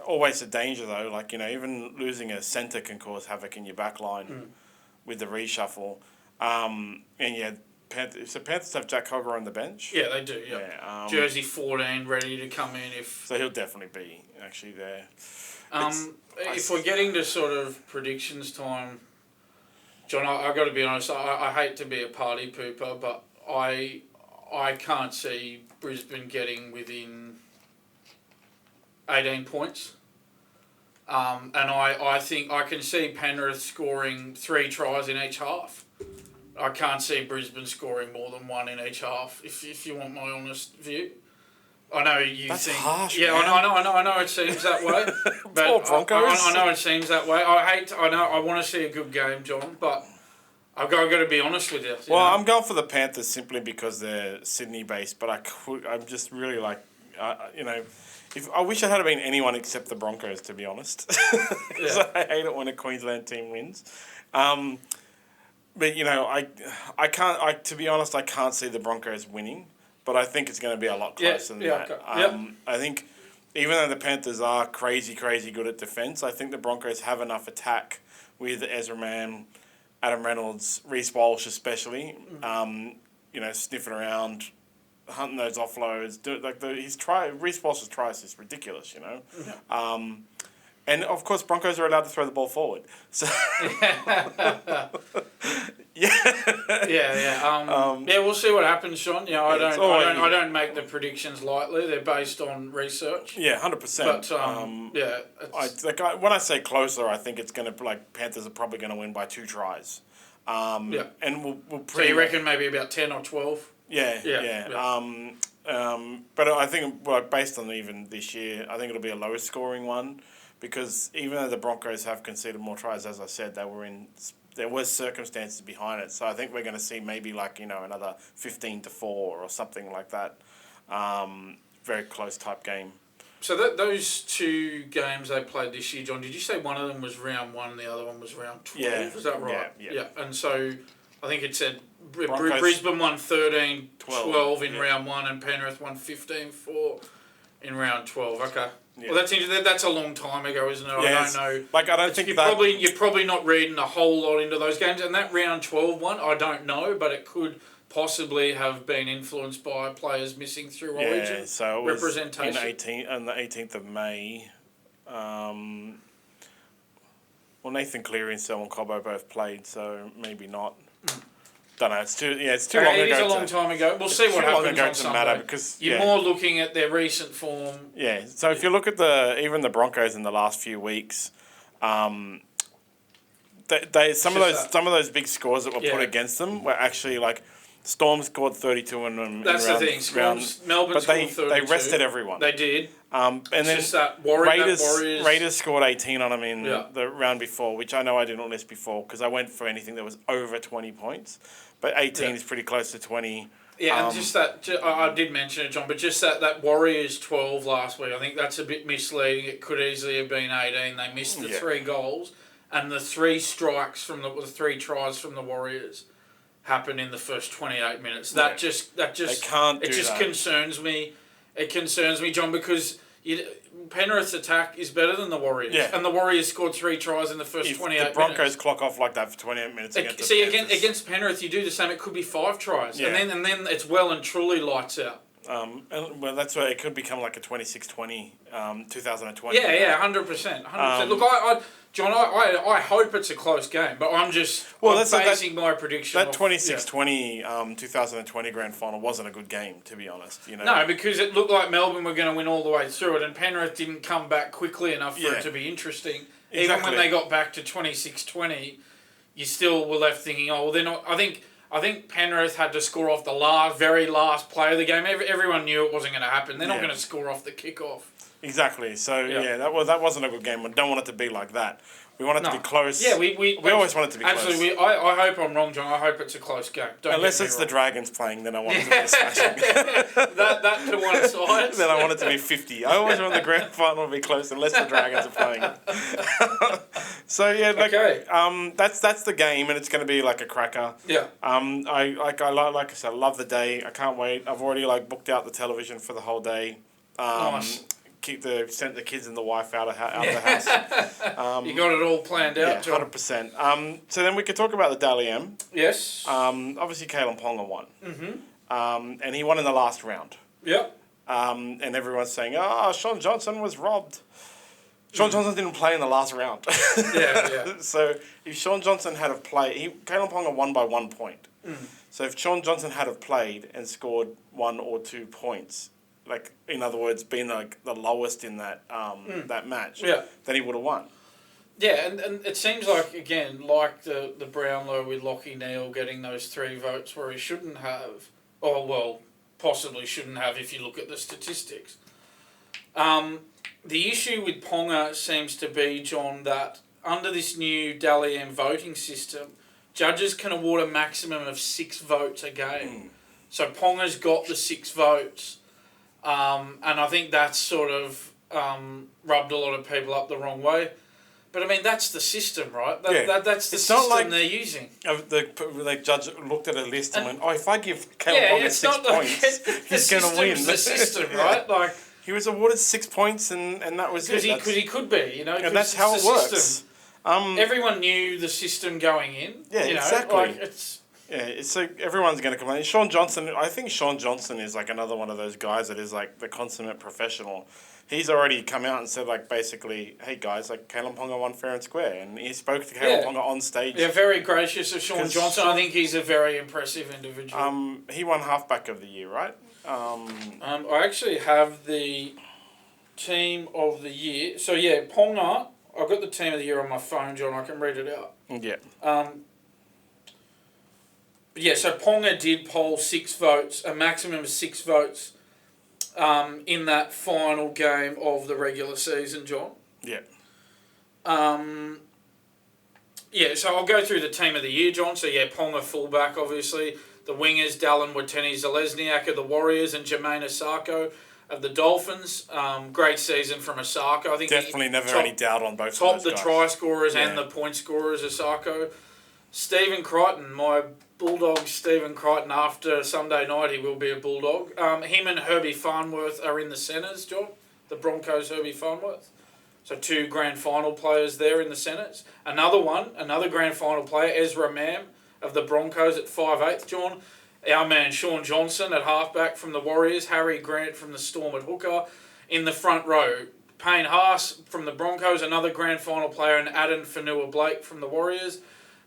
always a danger, though. Like, you know, even losing a centre can cause havoc in your back line with the reshuffle. And, yeah, Panthers have Jack Cogger on the bench? Yeah, they do, yeah. Jersey 14, ready to come in if... So he'll definitely be actually there. If we're getting to sort of predictions time, John, I've got to be honest, I hate to be a party pooper, but I can't see Brisbane getting within 18 points. And I think I can see Penrith scoring 3 tries in each half. I can't see Brisbane scoring more than 1 in each half, if you want my honest view. I know you That's think... harsh, yeah, man. I know it seems that way. But Poor Broncos. I know it seems that way. I want to see a good game, John, but I've got to be honest with you. Well, I'm going for the Panthers simply because they're Sydney-based, but I'm just really like, you know... I wish it had been anyone except the Broncos, to be honest. Because I hate it when a Queensland team wins. But, you know, to be honest, I can't see the Broncos winning. But I think it's going to be a lot closer than that. Okay. I think even though the Panthers are crazy, crazy good at defence, I think the Broncos have enough attack with Ezra Mam, Adam Reynolds, Reece Walsh especially, you know, sniffing around, hunting those offloads. Reece Walsh's try is just ridiculous, you know. Yeah. And, of course, Broncos are allowed to throw the ball forward. So, Yeah. Yeah, we'll see what happens, Sean. You know, I Yeah, don't make the predictions lightly. They're based on research. Yeah, 100%. But when I say closer, I think it's going to like Panthers are probably going to win by 2 tries. And we'll so you reckon maybe about 10 or 12? Yeah. But I think, like, based on even this year, I think it'll be a lower scoring one, because even though the Broncos have conceded more tries, as I said, there was circumstances behind it. So I think we're going to see maybe like, another 15-4 or something like that. Very close type game. So those 2 games they played this year, John, did you say one of them was round 1 and the other one was round 12? Yeah. Is that right? Yeah. And so I think it said Broncos, Brisbane won 13-12 in round 1 and Penrith won 15-4 in round 12. Okay. Yeah. Well, that's a long time ago, isn't it? Yes. I don't know. Like, I don't think you're probably not reading a whole lot into those games. And that round 12 one, I don't know, but it could possibly have been influenced by players missing through Origin so it representation. On the 18th of May, Nathan Cleary and Selwyn Cobbo both played, so maybe not. Don't know. It's too long ago. It is a long time ago. We'll see what happens on Sunday. Matter because you're more looking at their recent form. Yeah. So if you look at even the Broncos in the last few weeks, some of those big scores that were put against them were actually like Storm scored 32 in them. That's the thing. Melbourne scored 32. They rested everyone. They did. And then just that Raiders scored 18 on them in the round before, which I know I didn't list before because I went for anything that was over 20 points. But 18 is pretty close to 20. Yeah, and just that, I did mention it, John, but just that Warriors 12 last week, I think that's a bit misleading. It could easily have been 18. They missed the 3 goals, and the 3 strikes from the 3 tries from the Warriors happened in the first 28 minutes. That just they can't do that. Concerns me. It concerns me, John, because Penrith's attack is better than the Warriors. Yeah. And the Warriors scored 3 tries in the first 28 minutes. The Broncos clock off like that for 28 minutes against Penrith, you do the same. It could be 5 tries. Yeah. And then it's well and truly lights out. Well, that's why it could become like a 26-20, 2020. Yeah, 100%. Look, John, I hope it's a close game, but I'm basing my prediction. That 26-20 2020 Grand Final wasn't a good game, to be honest. No, because it looked like Melbourne were going to win all the way through it, and Penrith didn't come back quickly enough for it to be interesting. Exactly. Even when they got back to 26-20, you still were left thinking, oh, well, they're not. I think Penrith had to score off the very last play of the game. Everyone knew it wasn't going to happen. They're not going to score off the kickoff. Exactly. So that wasn't a good game. We don't want it to be like that. We want it to be close. Yeah, we always want it to be close. Absolutely. I hope I'm wrong, John. I hope it's a close game. Unless it's the Dragons playing, then I want it to be smashing. that to one side. Then I want it to be 50. I always want the grand final to be close unless the Dragons are playing. So that's the game, and it's going to be like a cracker. Yeah. I said, I love the day. I can't wait. I've already booked out the television for the whole day. Nice. Sent the kids and the wife out of the house. You got it all planned out, John. 100%. So then we could talk about the Dally M. Yes. Obviously, Kalen Ponga won. Mm-hmm. And he won in the last round. Yep. And everyone's saying, Sean Johnson was robbed. Sean Johnson didn't play in the last round. Yeah. So if Sean Johnson had have played, Kalen Ponga won by 1 point. Mm. So if Sean Johnson had have played and scored 1 or 2 points, like, in other words, been like the lowest in that that match, then he would have won. Yeah, and it seems like, again, like the Brownlow with Lachie Neale getting those 3 votes where he shouldn't have, or, well, possibly shouldn't have if you look at the statistics. The issue with Ponga seems to be, John, that under this new Dally M voting system, judges can award a maximum of 6 votes a game. So Ponga's got the 6 votes. And I think that's sort of rubbed a lot of people up the wrong way. But, I mean, that's the system, right? That's the system they're using. The judge looked at a list and went, if I give Caleb Ponga 6 points, he's going to win. The system, right? Like, he was awarded 6 points and that was it. Because he could be, And that's how it works. Everyone knew the system going in. Yeah, exactly. Yeah, so everyone's going to complain. I think Sean Johnson is like another one of those guys that is like the consummate professional. He's already come out and said like basically, hey guys, like Kalyn Ponga won fair and square, and he spoke to Kalyn Ponga on stage. Yeah, very gracious of Sean Johnson. I think he's a very impressive individual. He won halfback of the year, right? I actually have the team of the year. So yeah, Ponga. I've got the team of the year on my phone, John. I can read it out. Yeah. Yeah, so Ponga did poll 6 votes, a maximum of 6 votes, in that final game of the regular season, John. Yeah. Yeah, so I'll go through the team of the year, John. So yeah, Ponga fullback, obviously. The wingers, Dallin Watene-Zelezniak of the Warriors and Jermaine Asako of the Dolphins. Great season from Asako. I think definitely never any doubt on both of those guys. Top the try scorers and the point scorers, Asako. Stephen Crichton, my Bulldog Stephen Crichton, after Sunday night, he will be a Bulldog. Him and Herbie Farnworth are in the centres, John. The Broncos, Herbie Farnworth. So 2 grand final players there in the centres. Another grand final player, Ezra Mam of the Broncos at 5'8", John. Our man Sean Johnson at halfback from the Warriors. Harry Grant from the Storm at hooker. In the front row, Payne Haas from the Broncos, another grand final player, and Adam Fanua-Blake from the Warriors.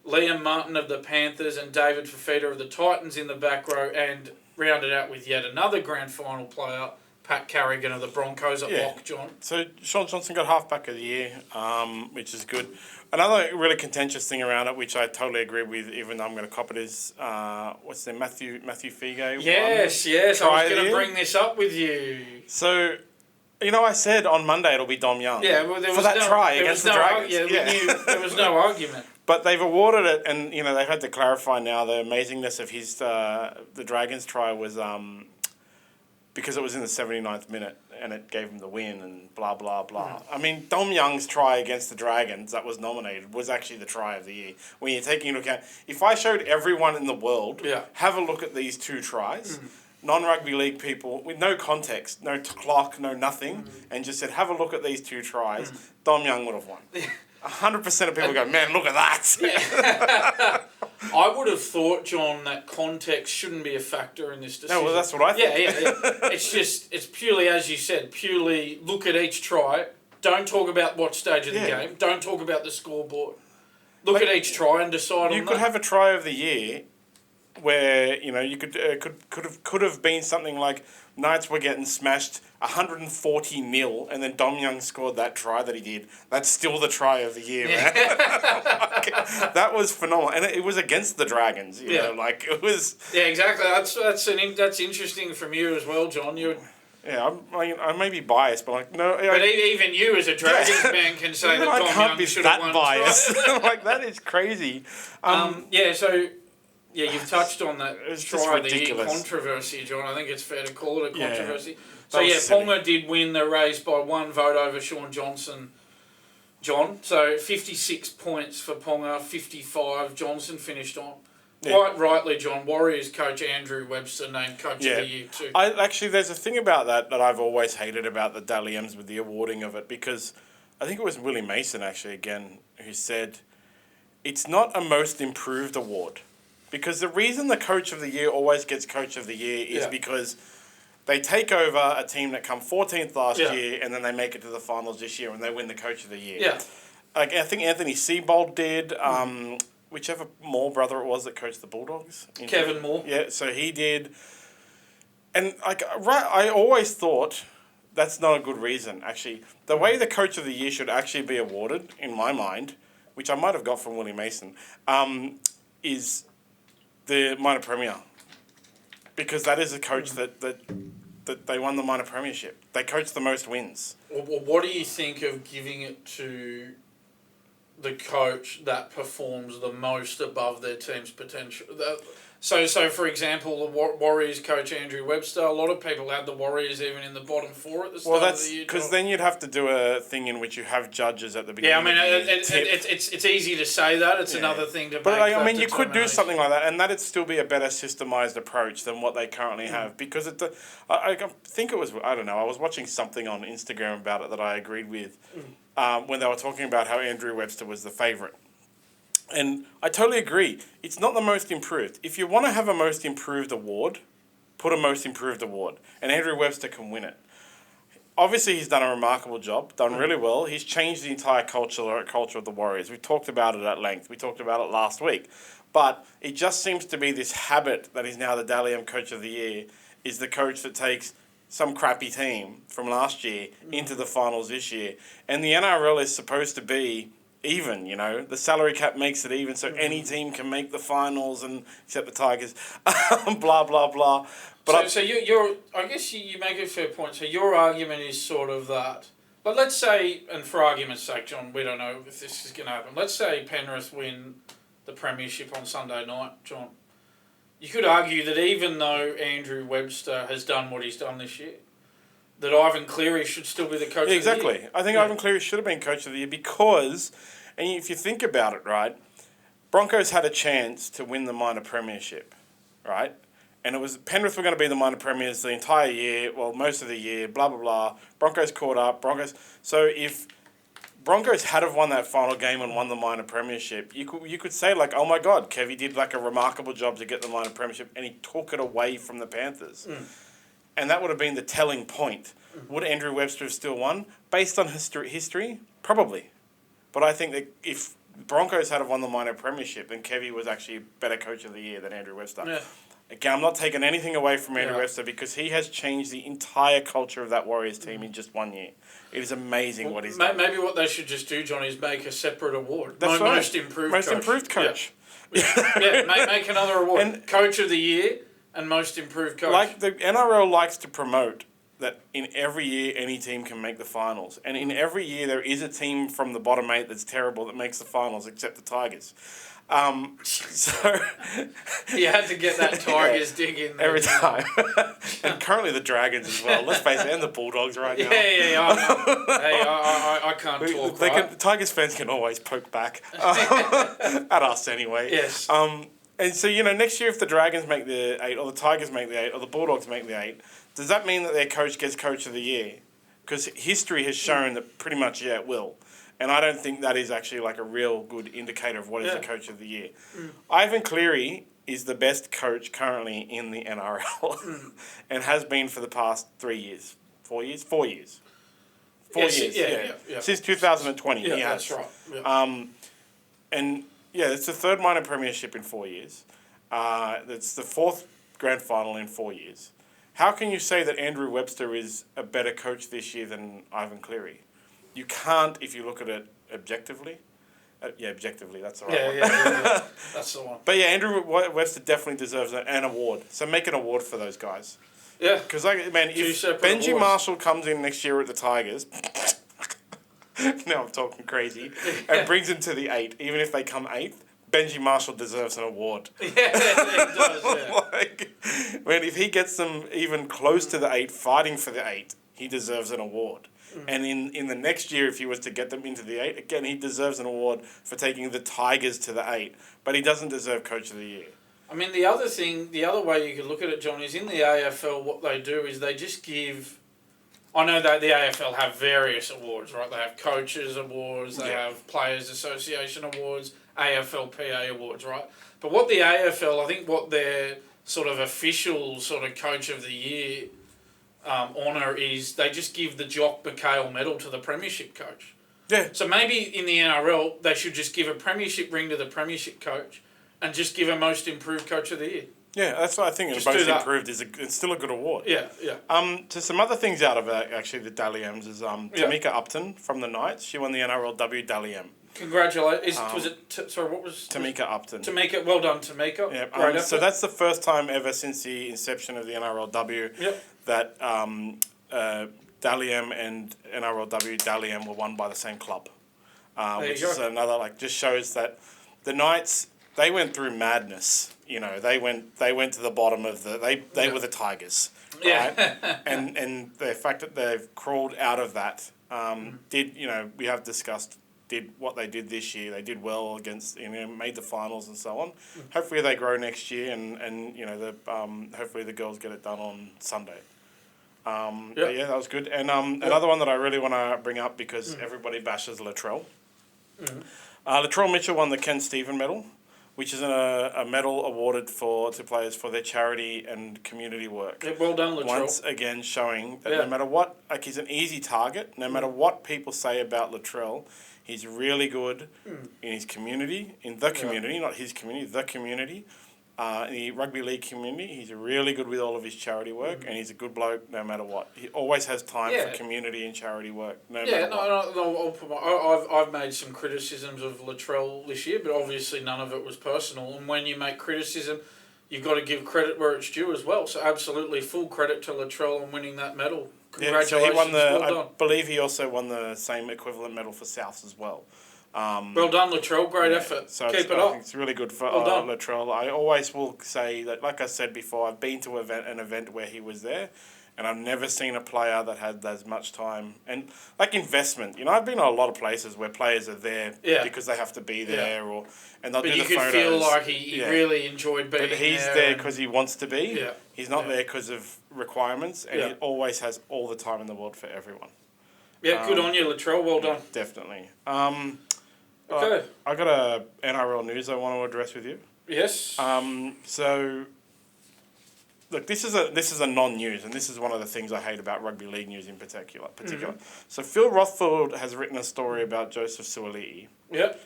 Liam Martin of the Panthers and David Fafita of the Titans in the back row, and rounded out with yet another grand final player, Pat Carrigan of the Broncos at lock, John. So Sean Johnson got halfback of the year, which is good. Another really contentious thing around it, which I totally agree with, even though I'm going to cop it, is what's the Matthew Figo? Yes, I was going to bring this up with you. So, I said on Monday it'll be Dom Young. Yeah, well, there was try against the Dragons. We knew there was no argument. But they've awarded it, and they've had to clarify now the amazingness of his the Dragons try was because it was in the 79th minute and it gave him the win and blah blah blah. I mean, Dom Young's try against the Dragons that was nominated was actually the try of the year. When you're taking into account, if I showed everyone in the world, have a look at these 2 tries. Non-rugby league people with no context, no clock, no nothing, and just said, have a look at these 2 tries, Dom Young would have won. 100% of people go, man, look at that. Yeah. I would have thought, John, that context shouldn't be a factor in this decision. No, well, that's what I think. Yeah. It's purely, as you said, purely look at each try. Don't talk about what stage of the game. Don't talk about the scoreboard. Look at each try and decide on that. You could have a try of the year where you could have been something like Knights were getting smashed 140-0, and then Dom Young scored that try that he did. That's still the try of the year, man. That was phenomenal, and it was against the Dragons. You know, like it was. Yeah, exactly. That's interesting from you as well, John. I may be biased, but no. But even you, as a Dragons fan, can say that Dom Young should have won. Biased. Like that is crazy. Yeah, you've touched on that try of the year controversy, John. I think it's fair to call it a controversy. So Ponga did win the race by 1 vote over Sean Johnson. John, so 56 points for Ponga, 55 Johnson finished on. Yeah. Quite rightly, John, Warriors coach Andrew Webster named Coach of the Year too. There's a thing about that I've always hated about the Dally M's with the awarding of it, because I think it was Willie Mason actually again who said it's not a most improved award. Because the reason the Coach of the Year always gets Coach of the Year is because they take over a team that come 14th last year and then they make it to the finals this year and they win the Coach of the Year. Yeah. Like, I think Anthony Seibold did, whichever Moore brother it was that coached the Bulldogs. Kevin Moore. Yeah, so he did. And I always thought that's not a good reason, actually. The way the Coach of the Year should actually be awarded, in my mind, which I might have got from Willie Mason, is the minor premier, because that is a coach that they won the minor premiership. They coached the most wins. Well, what do you think of giving it to the coach that performs the most above their team's potential? So for example, the Warriors coach Andrew Webster, a lot of people had the Warriors even in the bottom 4 at the start of the year. Because then you'd have to do a thing in which you have judges at the beginning. Yeah, I mean, it's easy to say that. It's another thing to make. But you could do something like that, and that'd still be a better systemized approach than what they currently have. Because I think it was, I don't know, I was watching something on Instagram about it that I agreed with when they were talking about how Andrew Webster was the favourite. And I totally agree. It's not the most improved. If you want to have a most improved award, put a most improved award. And Andrew Webster can win it. Obviously, he's done a remarkable job, done really well. He's changed the entire culture of the Warriors. We talked about it at length. We talked about it last week. But it just seems to be this habit that he's now the Dally M Coach of the Year, is the coach that takes some crappy team from last year into the finals this year. And the NRL is supposed to be even, you know. The salary cap makes it even, so any team can make the finals, and except the Tigers. Blah, blah, blah. But so you're I guess you make a fair point. So your argument is sort of that. But let's say, and for argument's sake, John, we don't know if this is going to happen. Let's say Penrith win the premiership on Sunday night, John. You could argue that even though Andrew Webster has done what he's done this year, that Ivan Cleary should still be the coach of the year. Exactly. I think Ivan Cleary should have been coach of the year because, and if you think about it, right, Broncos had a chance to win the minor premiership, right? And it was Penrith were going to be the minor premiers the entire year, well, most of the year, blah, blah, blah. Broncos caught up. So if Broncos had have won that final game and won the minor premiership, you could say, like, oh, my God, Kevy did, like, a remarkable job to get the minor premiership, and he took it away from the Panthers. And that would have been the telling point. Would Andrew Webster have still won? Based on history, probably. But I think that if Broncos had have won the minor premiership, then Kevy was actually a better coach of the year than Andrew Webster. Yeah. Again, I'm not taking anything away from Andrew Webster because he has changed the entire culture of that Warriors team in just 1 year. It is amazing what he's done. Maybe what they should just do, John, is make a separate award. That's right. Most improved coach. Make another award. And Coach of the Year and Most Improved Coach. Like the NRL likes to promote that in every year any team can make the finals. And in every year there is a team from the bottom 8 that's terrible that makes the finals except the Tigers. So you had to get that Tigers dig in there. Every time. And currently the Dragons as well. Let's face it, and the Bulldogs right now. I can't talk, right? Tigers fans can always poke back. At us anyway. Yes. And so, you know, next year if the Dragons make the 8, or the Tigers make the 8, or the Bulldogs make the 8, does that mean that their coach gets Coach of the Year? Because history has shown that pretty much, it will. And I don't think that is actually like a real good indicator of what is the Coach of the Year. Ivan Cleary is the best coach currently in the NRL and has been for the past 3 years. 4 years? 4 years. 4 years, yeah. Since 2020, he has. That's right. Yeah. And, it's the third minor premiership in 4 years. It's the fourth grand final in 4 years. How can you say that Andrew Webster is a better coach this year than Ivan Cleary? You can't if you look at it objectively. Objectively, that's the right one. Yeah. That's the one. But Andrew Webster definitely deserves an award. So make an award for those guys. Yeah. Because, if Benji awards. Marshall comes in next year at the Tigers, now I'm talking crazy, and brings him to the 8, even if they come 8th, Benji Marshall deserves an award. Yeah, he does, yeah. If he gets them even close to the 8, fighting for the 8, he deserves an award. And in the next year, if he was to get them into the 8, again, he deserves an award for taking the Tigers to the 8. But he doesn't deserve Coach of the Year. I mean, the other way you could look at it, John, is in the AFL, what they do is they just give... I know that the AFL have various awards, right? They have Coaches Awards, they have Players Association Awards, AFLPA Awards, right? But what the AFL, I think what their sort of official sort of Coach of the Year... honour is they just give the Jock McHale medal to the premiership coach. Yeah. So maybe in the NRL they should just give a premiership ring to the premiership coach and just give a most improved coach of the year. Yeah, that's what I think. Just most improved it's still a good award. Yeah. To some other things out of actually the Dally M's is Tamika Upton from the Knights. She won the NRLW Dally M. Congratulations. What was... Tamika Upton. Tamika, well done, Tamika. Yeah, so that's the first time ever since the inception of the NRLW that Dally M and NRLW Dally M were won by the same club. Which is another, just shows that the Knights, they went through madness. You know, they went to the bottom of they were the Tigers. Right? and the fact that they've crawled out of that, we have discussed, did what they did this year. They did well against, made the finals and so on. Hopefully they grow next year and hopefully the girls get it done on Sunday. But that was good. And another one that I really want to bring up because everybody bashes Latrell. Latrell Mitchell won the Ken Stephen Medal, which is a medal awarded to players for their charity and community work. Yeah, well done, Latrell. Once again showing that no matter what, he's an easy target, no matter what people say about Latrell, he's really good in his community, not his community, the community. In the rugby league community, he's really good with all of his charity work, and he's a good bloke no matter what. He always has time for community and charity work, matter what. I've made some criticisms of Latrell this year, but obviously none of it was personal. And when you make criticism, you've got to give credit where it's due as well. So absolutely full credit to Latrell on winning that medal. Congratulations, so he won well done. I believe he also won the same equivalent medal for Souths as well. Well done, Latrell. Great effort. So Keep it up. It's really good for Latrell. I always will say that, like I said before, I've been to an event where he was there, and I've never seen a player that had as much time and investment. I've been to a lot of places where players are there because they have to be there, and they'll do the photos. But you could feel like he really enjoyed being there. But he's there because he wants to be. Yeah. He's not there because of requirements, and he always has all the time in the world for everyone. Yeah, good on you, Latrell. Well done. Definitely. Okay. I got a NRL news I want to address with you. Yes. So, look, this is a non-news, and this is one of the things I hate about rugby league news in particular. So Phil Rothfield has written a story about Joseph Suaalii. Yep.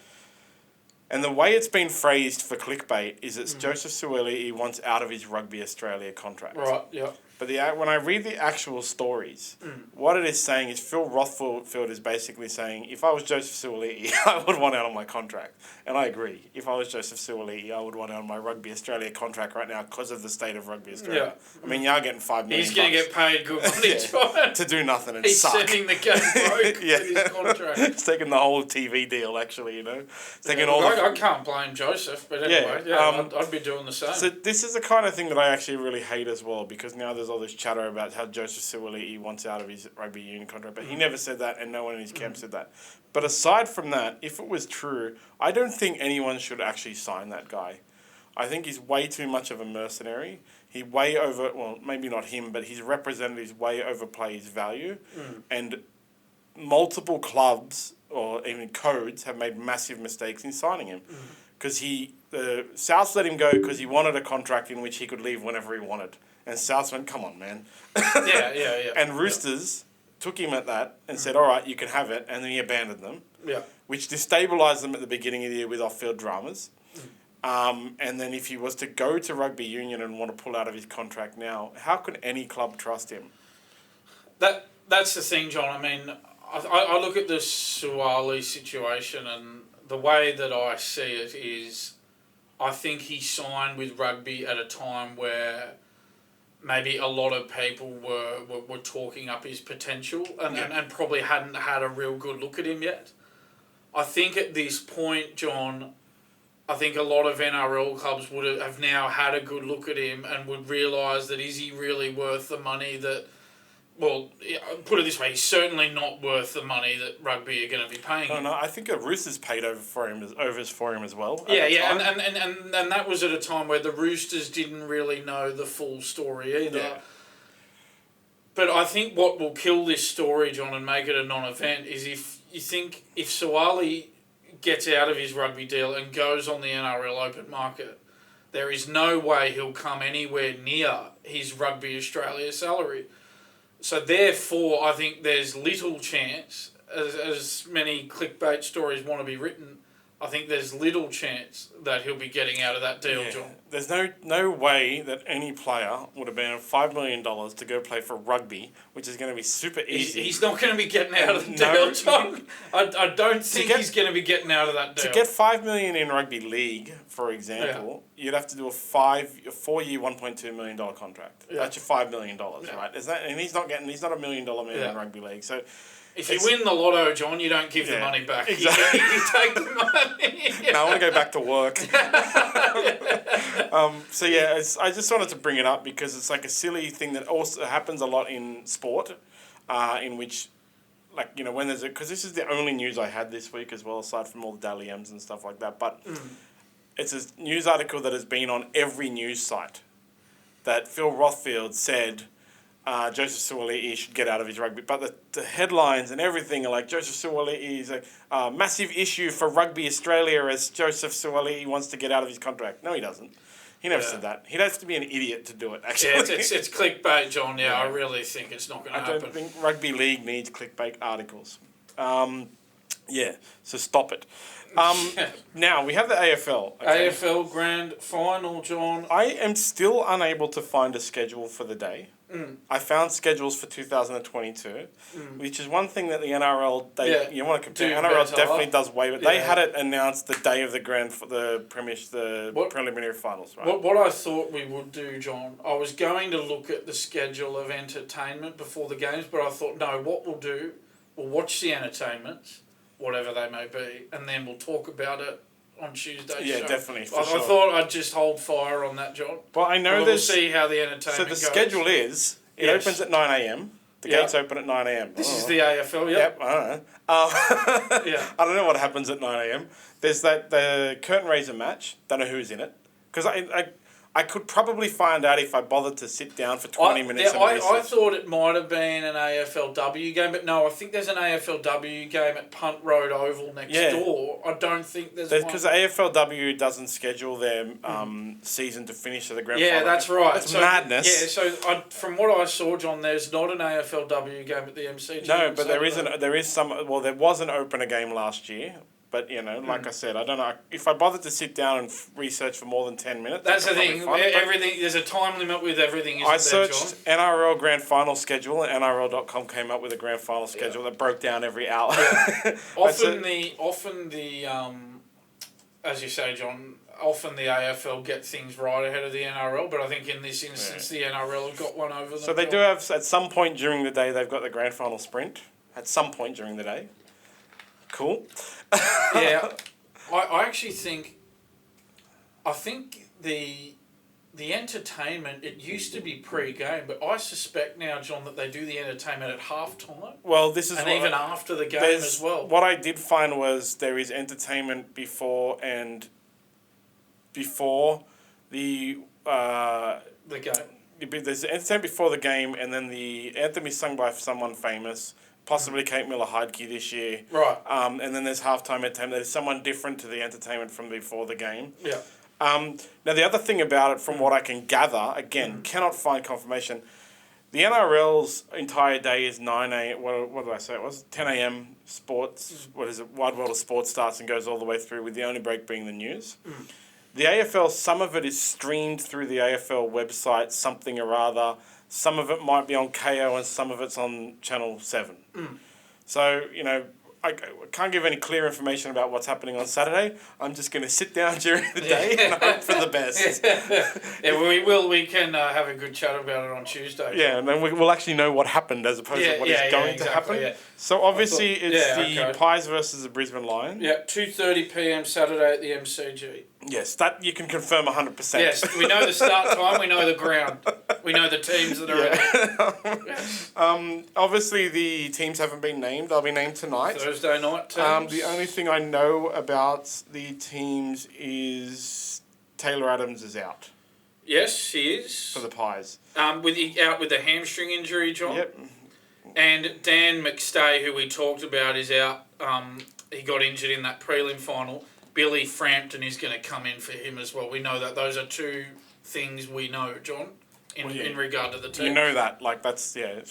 And the way it's been phrased for clickbait is it's Joseph Suaalii wants out of his Rugby Australia contract. Right. Yeah. But when I read the actual stories, what it is saying is Phil Rothfield is basically saying, if I was Joseph Suaalii, I would want out of my contract. And I agree. If I was Joseph Suaalii, I would want out of my Rugby Australia contract right now because of the state of Rugby Australia. Yeah. I mean, you're getting $5 million. He's going to get paid good money to do nothing and suck. He's sending the game broke with his contract. It's taking the whole TV deal, actually, It's taking I can't blame Joseph, but anyway, I'd be doing the same. So this is the kind of thing that I actually really hate as well, because now there's all this chatter about how Joseph Suaalii wants out of his rugby union contract, but he never said that, and no one in his camp said that. But aside from that, if it was true, I don't think anyone should actually sign that guy. I think he's way too much of a mercenary. Maybe not him, but his representatives way overplay his value, and multiple clubs or even codes have made massive mistakes in signing him. Because Souths let him go because he wanted a contract in which he could leave whenever he wanted. And Souths went, come on, man. Yeah. And Roosters took him at that and said, all right, you can have it. And then he abandoned them. Yeah. Which destabilised them at the beginning of the year with off-field dramas. And then if he was to go to rugby union and want to pull out of his contract now, how can any club trust him? That's the thing, John. I mean, I look at the Suaalii situation, and the way that I see it is I think he signed with rugby at a time where maybe a lot of people were talking up his potential and probably hadn't had a real good look at him yet. I think at this point, John, I think a lot of NRL clubs would have now had a good look at him and would realise that is he really worth the money that... Well, put it this way, he's certainly not worth the money that rugby are going to be paying him. No, I think the Roosters paid over for him as well. And that was at a time where the Roosters didn't really know the full story either. Yeah. But I think what will kill this story, John, and make it a non-event is if Suaalii gets out of his rugby deal and goes on the NRL open market, there is no way he'll come anywhere near his Rugby Australia salary. So therefore, I think there's little chance, as many clickbait stories want to be written, I think there's little chance that he'll be getting out of that deal, John. There's no way that any player would have been $5 million to go play for rugby, which is going to be super easy. He's not going to be getting out of the deal, John. I don't think he's going to be getting out of that deal. To get $5 million in rugby league, for example, you'd have to do a 4-year, $1.2 million contract. Yeah. That's your $5 million, right? And he's not a $1 million man in rugby league, so. If you win the lotto, John, you don't give the money back. Exactly. You take the money. No, I want to go back to work. I just wanted to bring it up because it's like a silly thing that also happens a lot in sport, in which, when there's because this is the only news I had this week as well, aside from all the Daily M's and stuff like that. But it's a news article that has been on every news site that Phil Rothfield said Joseph Suaalii should get out of his rugby. But the headlines and everything are like, Joseph Suaalii is a massive issue for Rugby Australia as Joseph Suaalii wants to get out of his contract. No, he doesn't. He never said that. He'd have to be an idiot to do it, actually. Yeah, it's clickbait, John. Yeah, I really think it's not going to happen. I don't think Rugby League needs clickbait articles. So stop it. Now, we have the AFL. Okay? AFL Grand Final, John. I am still unable to find a schedule for the day. I found schedules for 2022, which is one thing that the NRL, you want to compare. NRL definitely does way, but they had it announced the day of the preliminary finals, right? What I thought we would do, John, I was going to look at the schedule of entertainment before the games, but I thought, no, what we'll do, we'll watch the entertainments, whatever they may be, and then we'll talk about it on Tuesday. Yeah, show. definitely. I thought I'd just hold fire on that, John. Well, I know we'll see how the entertainment goes. So the schedule is, it opens at 9 a.m. The gates open at 9 a.m. This is the AFL, Yep, I don't know. I don't know what happens at 9 a.m. There's the curtain raiser match. Don't know who's in it. Because I could probably find out if I bothered to sit down for 20 minutes and research. I thought it might have been an AFLW game, but no, I think there's an AFLW game at Punt Road Oval next door. I don't think there's one. Because the AFLW doesn't schedule their season to finish at the grand final. Yeah, that's right. That's madness. Yeah, so from what I saw, John, there's not an AFLW game at the MCG. No, but there is some. Well, there was an opener game last year. But, like I said, I don't know. If I bothered to sit down and research for more than 10 minutes... That's the thing. There's a time limit with everything, isn't I searched NRL Grand Final schedule, and NRL.com came up with a Grand Final schedule that broke down every hour. Yeah. Often the as you say, John, often the AFL get things right ahead of the NRL, but I think in this instance the NRL have got one over them. So they do have, at some point during the day, they've got the Grand Final sprint. At some point during the day. Cool. Yeah, I actually think the entertainment, it used to be pre-game, but I suspect now, John, that they do the entertainment at halftime. Well, this is even after the game as well. What I did find was there is entertainment before the game. There's entertainment before the game, and then the anthem is sung by someone famous. Possibly Kate Miller-Heidke this year. Right. And then there's halftime entertainment. There's someone different to the entertainment from before the game. Yeah. Now, the other thing about it, from what I can gather, again, cannot find confirmation, the NRL's entire day is 9 a.m. What did I say? It was 10 a.m. sports. What is it? Wide World of Sports starts and goes all the way through, with the only break being the news. The AFL, some of it is streamed through the AFL website, something or other. Some of it might be on KO and some of it's on Channel 7. So, I can't give any clear information about what's happening on Saturday. I'm just going to sit down during the day and hope for the best. We can have a good chat about it on Tuesday. Yeah, and then we'll actually know what happened as opposed to what is going to happen. Yeah. So obviously it's Pies versus the Brisbane Lions. Yeah, 2:30 p.m. Saturday at the MCG. Yes, that you can confirm 100%. Yes, we know the start time, we know the ground. We know the teams that are in it. Yes. Obviously, the teams haven't been named. They'll be named tonight. Thursday night teams. The only thing I know about the teams is Taylor Adams is out. Yes, he is. For the Pies. Out with a hamstring injury, John. Yep. And Dan McStay, who we talked about, is out. He got injured in that prelim final. Billy Frampton is going to come in for him as well. We know that. Those are two things we know, John, in regard to the team. You know that.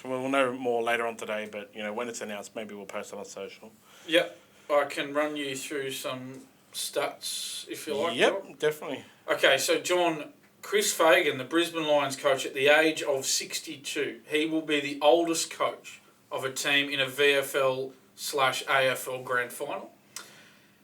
We'll know more later on today, but, when it's announced, maybe we'll post it on social. Yep. I can run you through some stats, if you like. Yep, John. Definitely. Okay, so, John, Chris Fagan, the Brisbane Lions coach, at the age of 62, he will be the oldest coach of a team in a VFL/AFL Grand Final.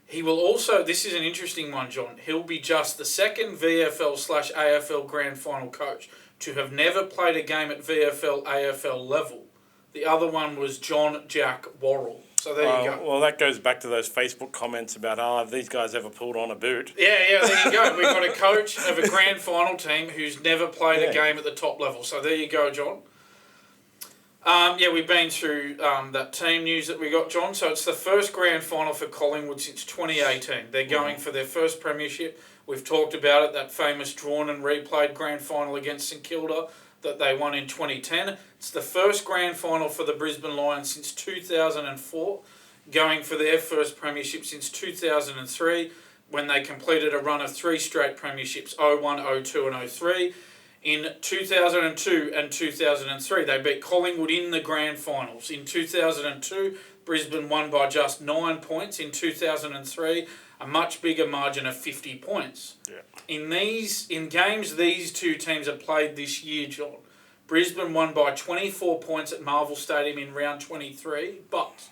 He will also, this is an interesting one, John, he'll be just the second VFL/AFL Grand Final coach to have never played a game at VFL/AFL level. The other one was John Jack Worrell. So there you go. Well, that goes back to those Facebook comments about, have these guys ever pulled on a boot? Yeah, there you go. We've got a coach of a Grand Final team who's never played a game at the top level. So there you go, John. We've been through that team news that we got, John. So it's the first Grand Final for Collingwood since 2018. They're going for their first premiership. We've talked about it, that famous drawn and replayed Grand Final against St Kilda that they won in 2010. It's the first grand final for the Brisbane Lions since 2004, going for their first premiership since 2003, when they completed a run of 3 straight premierships, 01, 02 and 03. In 2002 and 2003, they beat Collingwood in the grand finals. In 2002, Brisbane won by just 9 points. In 2003, a much bigger margin of 50 points. Yeah. In games these two teams have played this year, John, Brisbane won by 24 points at Marvel Stadium in round 23, but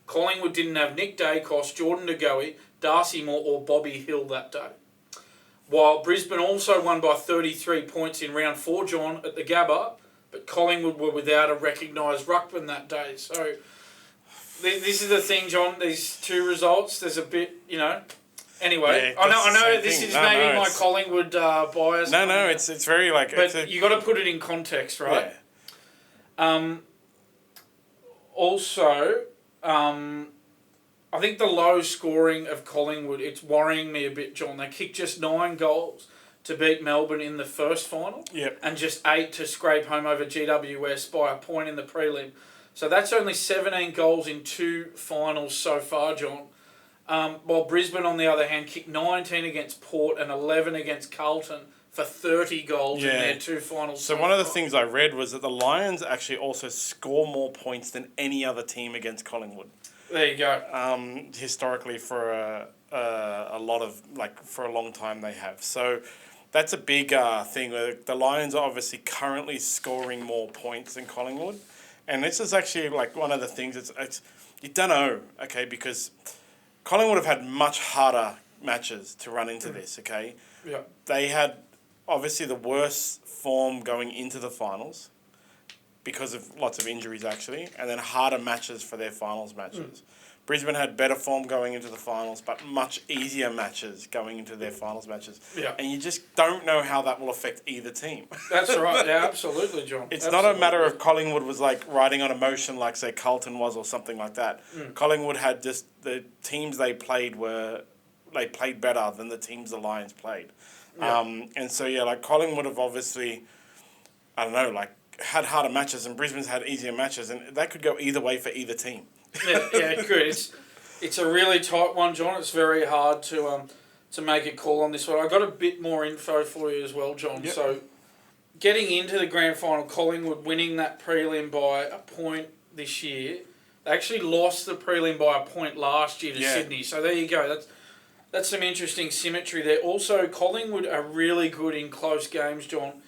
Collingwood didn't have Nick Dacos, Jordan De Goey, Darcy Moore or Bobby Hill that day. While Brisbane also won by 33 points in round 4, John, at the Gabba, but Collingwood were without a recognised ruckman that day. So this is the thing, John, these two results, there's a bit, Anyway, yeah, I know this is maybe my Collingwood bias. No, it's very like... But you got to put it in context, right? Yeah. Also, I think the low scoring of Collingwood, it's worrying me a bit, John. They kicked just 9 goals to beat Melbourne in the first final. Yep. And just 8 to scrape home over GWS by a point in the prelim. So that's only 17 goals in 2 finals so far, John. While Brisbane, on the other hand, kicked 19 against Port and 11 against Carlton for 30 goals in their 2 finals. So one of the things I read was that the Lions actually also score more points than any other team against Collingwood. There you go. Historically, for a lot of for a long time they have. So that's a big thing. The Lions are obviously currently scoring more points than Collingwood, and this is actually one of the things. It's you don't know, okay, because Collingwood have had much harder matches to run into this. Okay, yeah, they had obviously the worst form going into the finals, because of lots of injuries actually, and then harder matches for their finals matches. Brisbane had better form going into the finals, but much easier matches going into their finals matches. Yeah. And you just don't know how that will affect either team. That's right. Yeah, absolutely, John. It's not a matter of Collingwood was riding on emotion like, say, Carlton was or something like that. Collingwood had just the teams they played better than the teams the Lions played. Yeah. And so, Collingwood have obviously, I don't know, had harder matches, and Brisbane's had easier matches, and that could go either way for either team. Yeah, it could. It's a really tight one, John. It's very hard to make a call on this one. I got a bit more info for you as well, John. Yep. So, getting into the grand final, Collingwood winning that prelim by a point this year. They actually lost the prelim by a point last year to Sydney. So there you go. That's some interesting symmetry there. Also, Collingwood are really good in close games, John.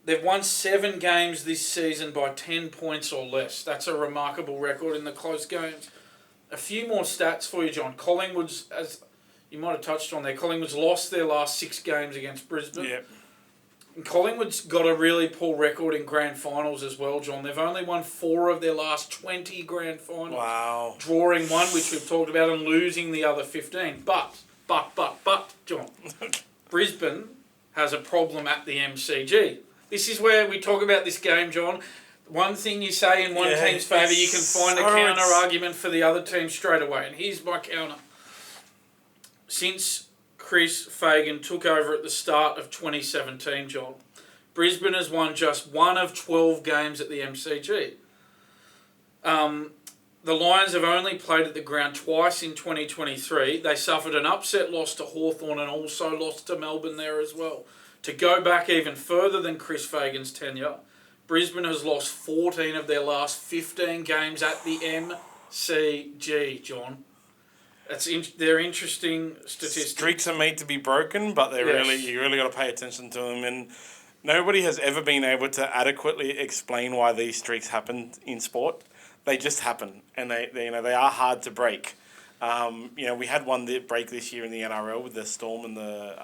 They've won 7 games this season by 10 points or less. That's a remarkable record in the close games. A few more stats for you, John. Collingwood's, as you might have touched on there, Collingwood's lost their last 6 games against Brisbane. Yep. And Collingwood's got a really poor record in grand finals as well, John. They've only won 4 of their last 20 grand finals. Wow. Drawing 1, which we've talked about, and losing the other 15. But, John, Brisbane has a problem at the MCG. This is where we talk about this game, John. One thing you say in one team's favour, you can find a counter-argument for the other team straight away. And here's my counter. Since Chris Fagan took over at the start of 2017, John, Brisbane has won just 1 of 12 games at the MCG. The Lions have only played at the ground twice in 2023. They suffered an upset loss to Hawthorn and also lost to Melbourne there as well. To go back even further than Chris Fagan's tenure, Brisbane has lost 14 of their last 15 games at the MCG, John. They're interesting statistics. Streaks are made to be broken, but you really got to pay attention to them. And nobody has ever been able to adequately explain why these streaks happen in sport. They just happen, and they are hard to break. We had one that break this year in the NRL with the Storm and the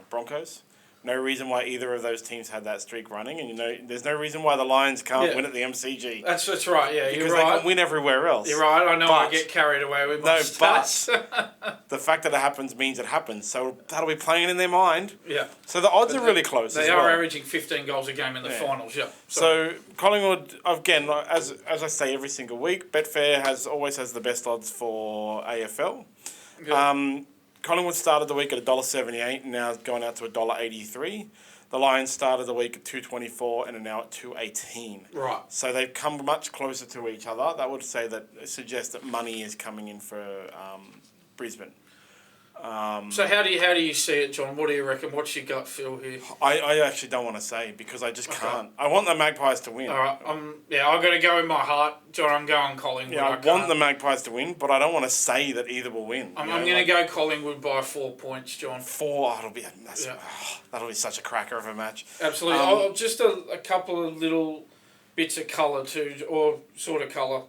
Broncos. No reason why either of those teams had that streak running, and there's no reason why the Lions can't win at the MCG. That's right. Yeah, because you're right. they can win everywhere else. You're right. I know I get carried away with my stats. But the fact that it happens means it happens. So that'll be playing in their mind. Yeah. So the odds are really close. They are averaging 15 goals a game in the finals. Yeah. So Collingwood, again, as I say every single week, Betfair always has the best odds for AFL. Yeah. Collingwood started the week at $1.78 and now it's gone out to $1.83. The Lions started the week at 224 and are now at 218. Right. So they've come much closer to each other. That would suggest that money is coming in for Brisbane. So how do you see it, John? What do you reckon? What's your gut feel here? I actually don't want to say because I just can't. I want the Magpies to win. All right. I've got to go in my heart, John. I'm going Collingwood. Yeah, I want the Magpies to win, but I don't want to say that either will win. I'm going to go Collingwood by 4 points, John. 4. That'll be such a cracker of a match. Absolutely. Just a couple of little bits of colour too, or sort of colour.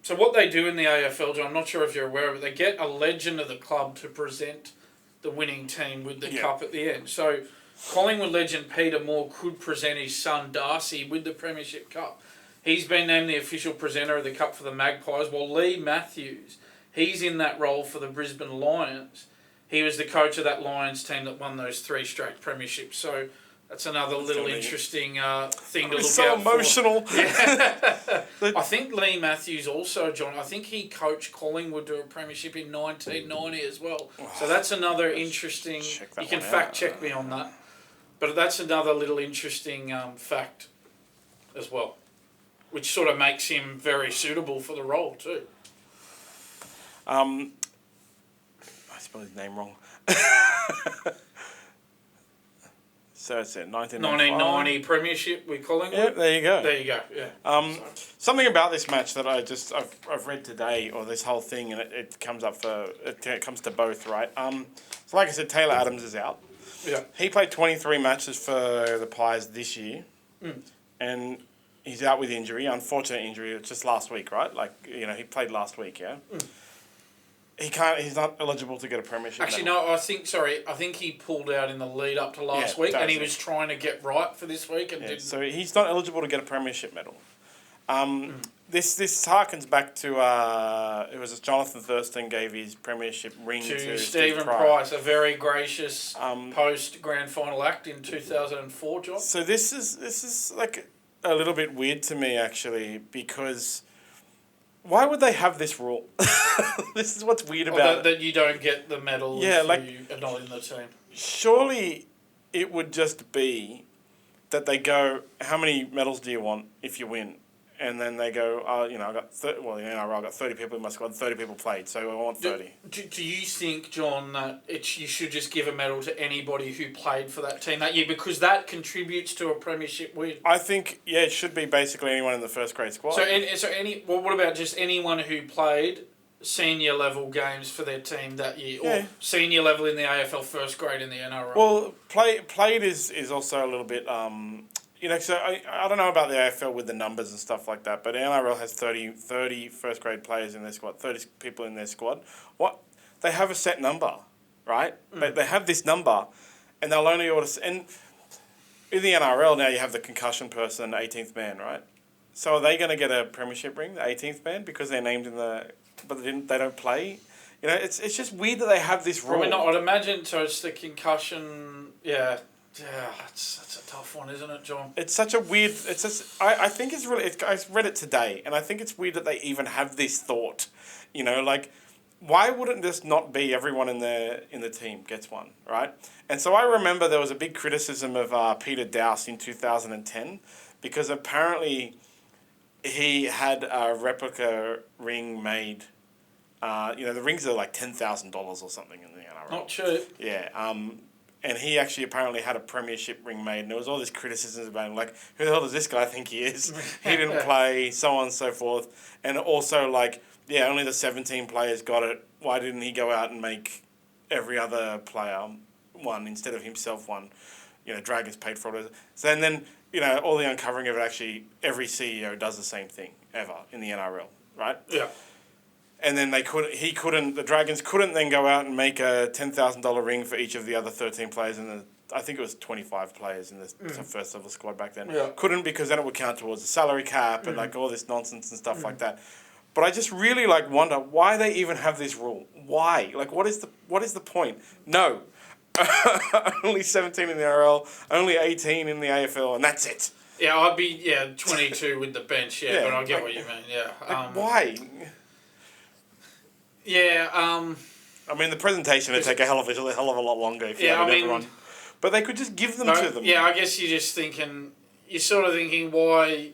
So what they do in the AFL, John, I'm not sure if you're aware of it, they get a legend of the club to present the winning team with the cup at the end. So Collingwood legend Peter Moore could present his son Darcy with the Premiership Cup. He's been named the official presenter of the Cup for the Magpies, while Lee Matthews, he's in that role for the Brisbane Lions. He was the coach of that Lions team that won those 3 straight premierships. So that's another little interesting thing to look so out emotional. For. Yeah. I think Lee Matthews also, John, I think he coached Collingwood to a premiership in 1990 as well. So that's another interesting... You can fact check me on that. But that's another little interesting fact as well, which sort of makes him very suitable for the role too. I spelled his name wrong. So it's it, 1990 premiership with Collingwood. Yeah, there you go. There you go. Yeah. Something about this match that I've read today, or this whole thing, and it comes up it comes to both, right? So like I said, Taylor Adams is out. Yeah. He played 23 matches for the Pies this year, and he's out with injury, unfortunate injury. It's just last week, right? He played last week, yeah. He's not eligible to get a premiership. Actually, medal. No. I think he pulled out in the lead up to last week, and he was trying to get right for this week, and didn't. So he's not eligible to get a premiership medal. This harkens back to it was Jonathan Thurston gave his premiership ring to Stephen Price, a very gracious post Grand Final act in 2004, John. So this is like a little bit weird to me actually, because why would they have this rule? This is what's weird about it. That you don't get the medal if you are not in the team. Surely it would just be that they go, how many medals do you want if you win? And then they go, I got 30, well, I got 30 people in my squad, 30 people played, so I want 30. Do you think, John, that you should just give a medal to anybody who played for that team that year, because that contributes to a premiership win? I think, it should be basically anyone in the first grade squad. What about just anyone who played senior level games for their team that year, or senior level in the AFL first grade in the NRL? Well, played is also a little bit... so I don't know about the AFL with the numbers and stuff like that, but NRL has 30 first grade players in their squad, 30 people in their squad. They have a set number, right? They have this number, and they'll only order... And in the NRL now you have the concussion person, 18th man, right? So are they going to get a premiership ring, the 18th man, because they're named in the... But they don't play? It's just weird that they have this rule. Probably not. I'd imagine, so it's the concussion... Yeah, that's a tough one, isn't it, John? It's such a weird... I think it's really... I read it today, and I think it's weird that they even have this thought. Why wouldn't this not be everyone in the team gets one, right? And so I remember there was a big criticism of Peter Dowse in 2010, because apparently he had a replica ring made... the rings are like $10,000 or something in the NRL. Not cheap. Yeah, and he actually apparently had a premiership ring made, and there was all this criticism about him, like, who the hell does this guy think he is? He didn't play, so on and so forth. And also, only the 17 players got it. Why didn't he go out and make every other player one instead of himself one? Dragons paid for it. So, and then, all the uncovering of it, actually, every CEO does the same thing, ever, in the NRL, right? Yeah. And then the Dragons couldn't then go out and make a $10,000 ring for each of the other 13 players I think it was 25 players in the first level squad back then. Yeah. Couldn't, because then it would count towards the salary cap and all this nonsense and stuff like that. But I just really wonder why they even have this rule. Why? What is the point? No. Only 17 in the NRL, only 18 in the AFL, and that's it. Yeah, I'd be 22 with the bench, but I get what you mean, yeah. Why? Yeah, I mean, the presentation would take a hell of a lot longer if you had everyone But they could just give them to them. Yeah, I guess you're sort of thinking why.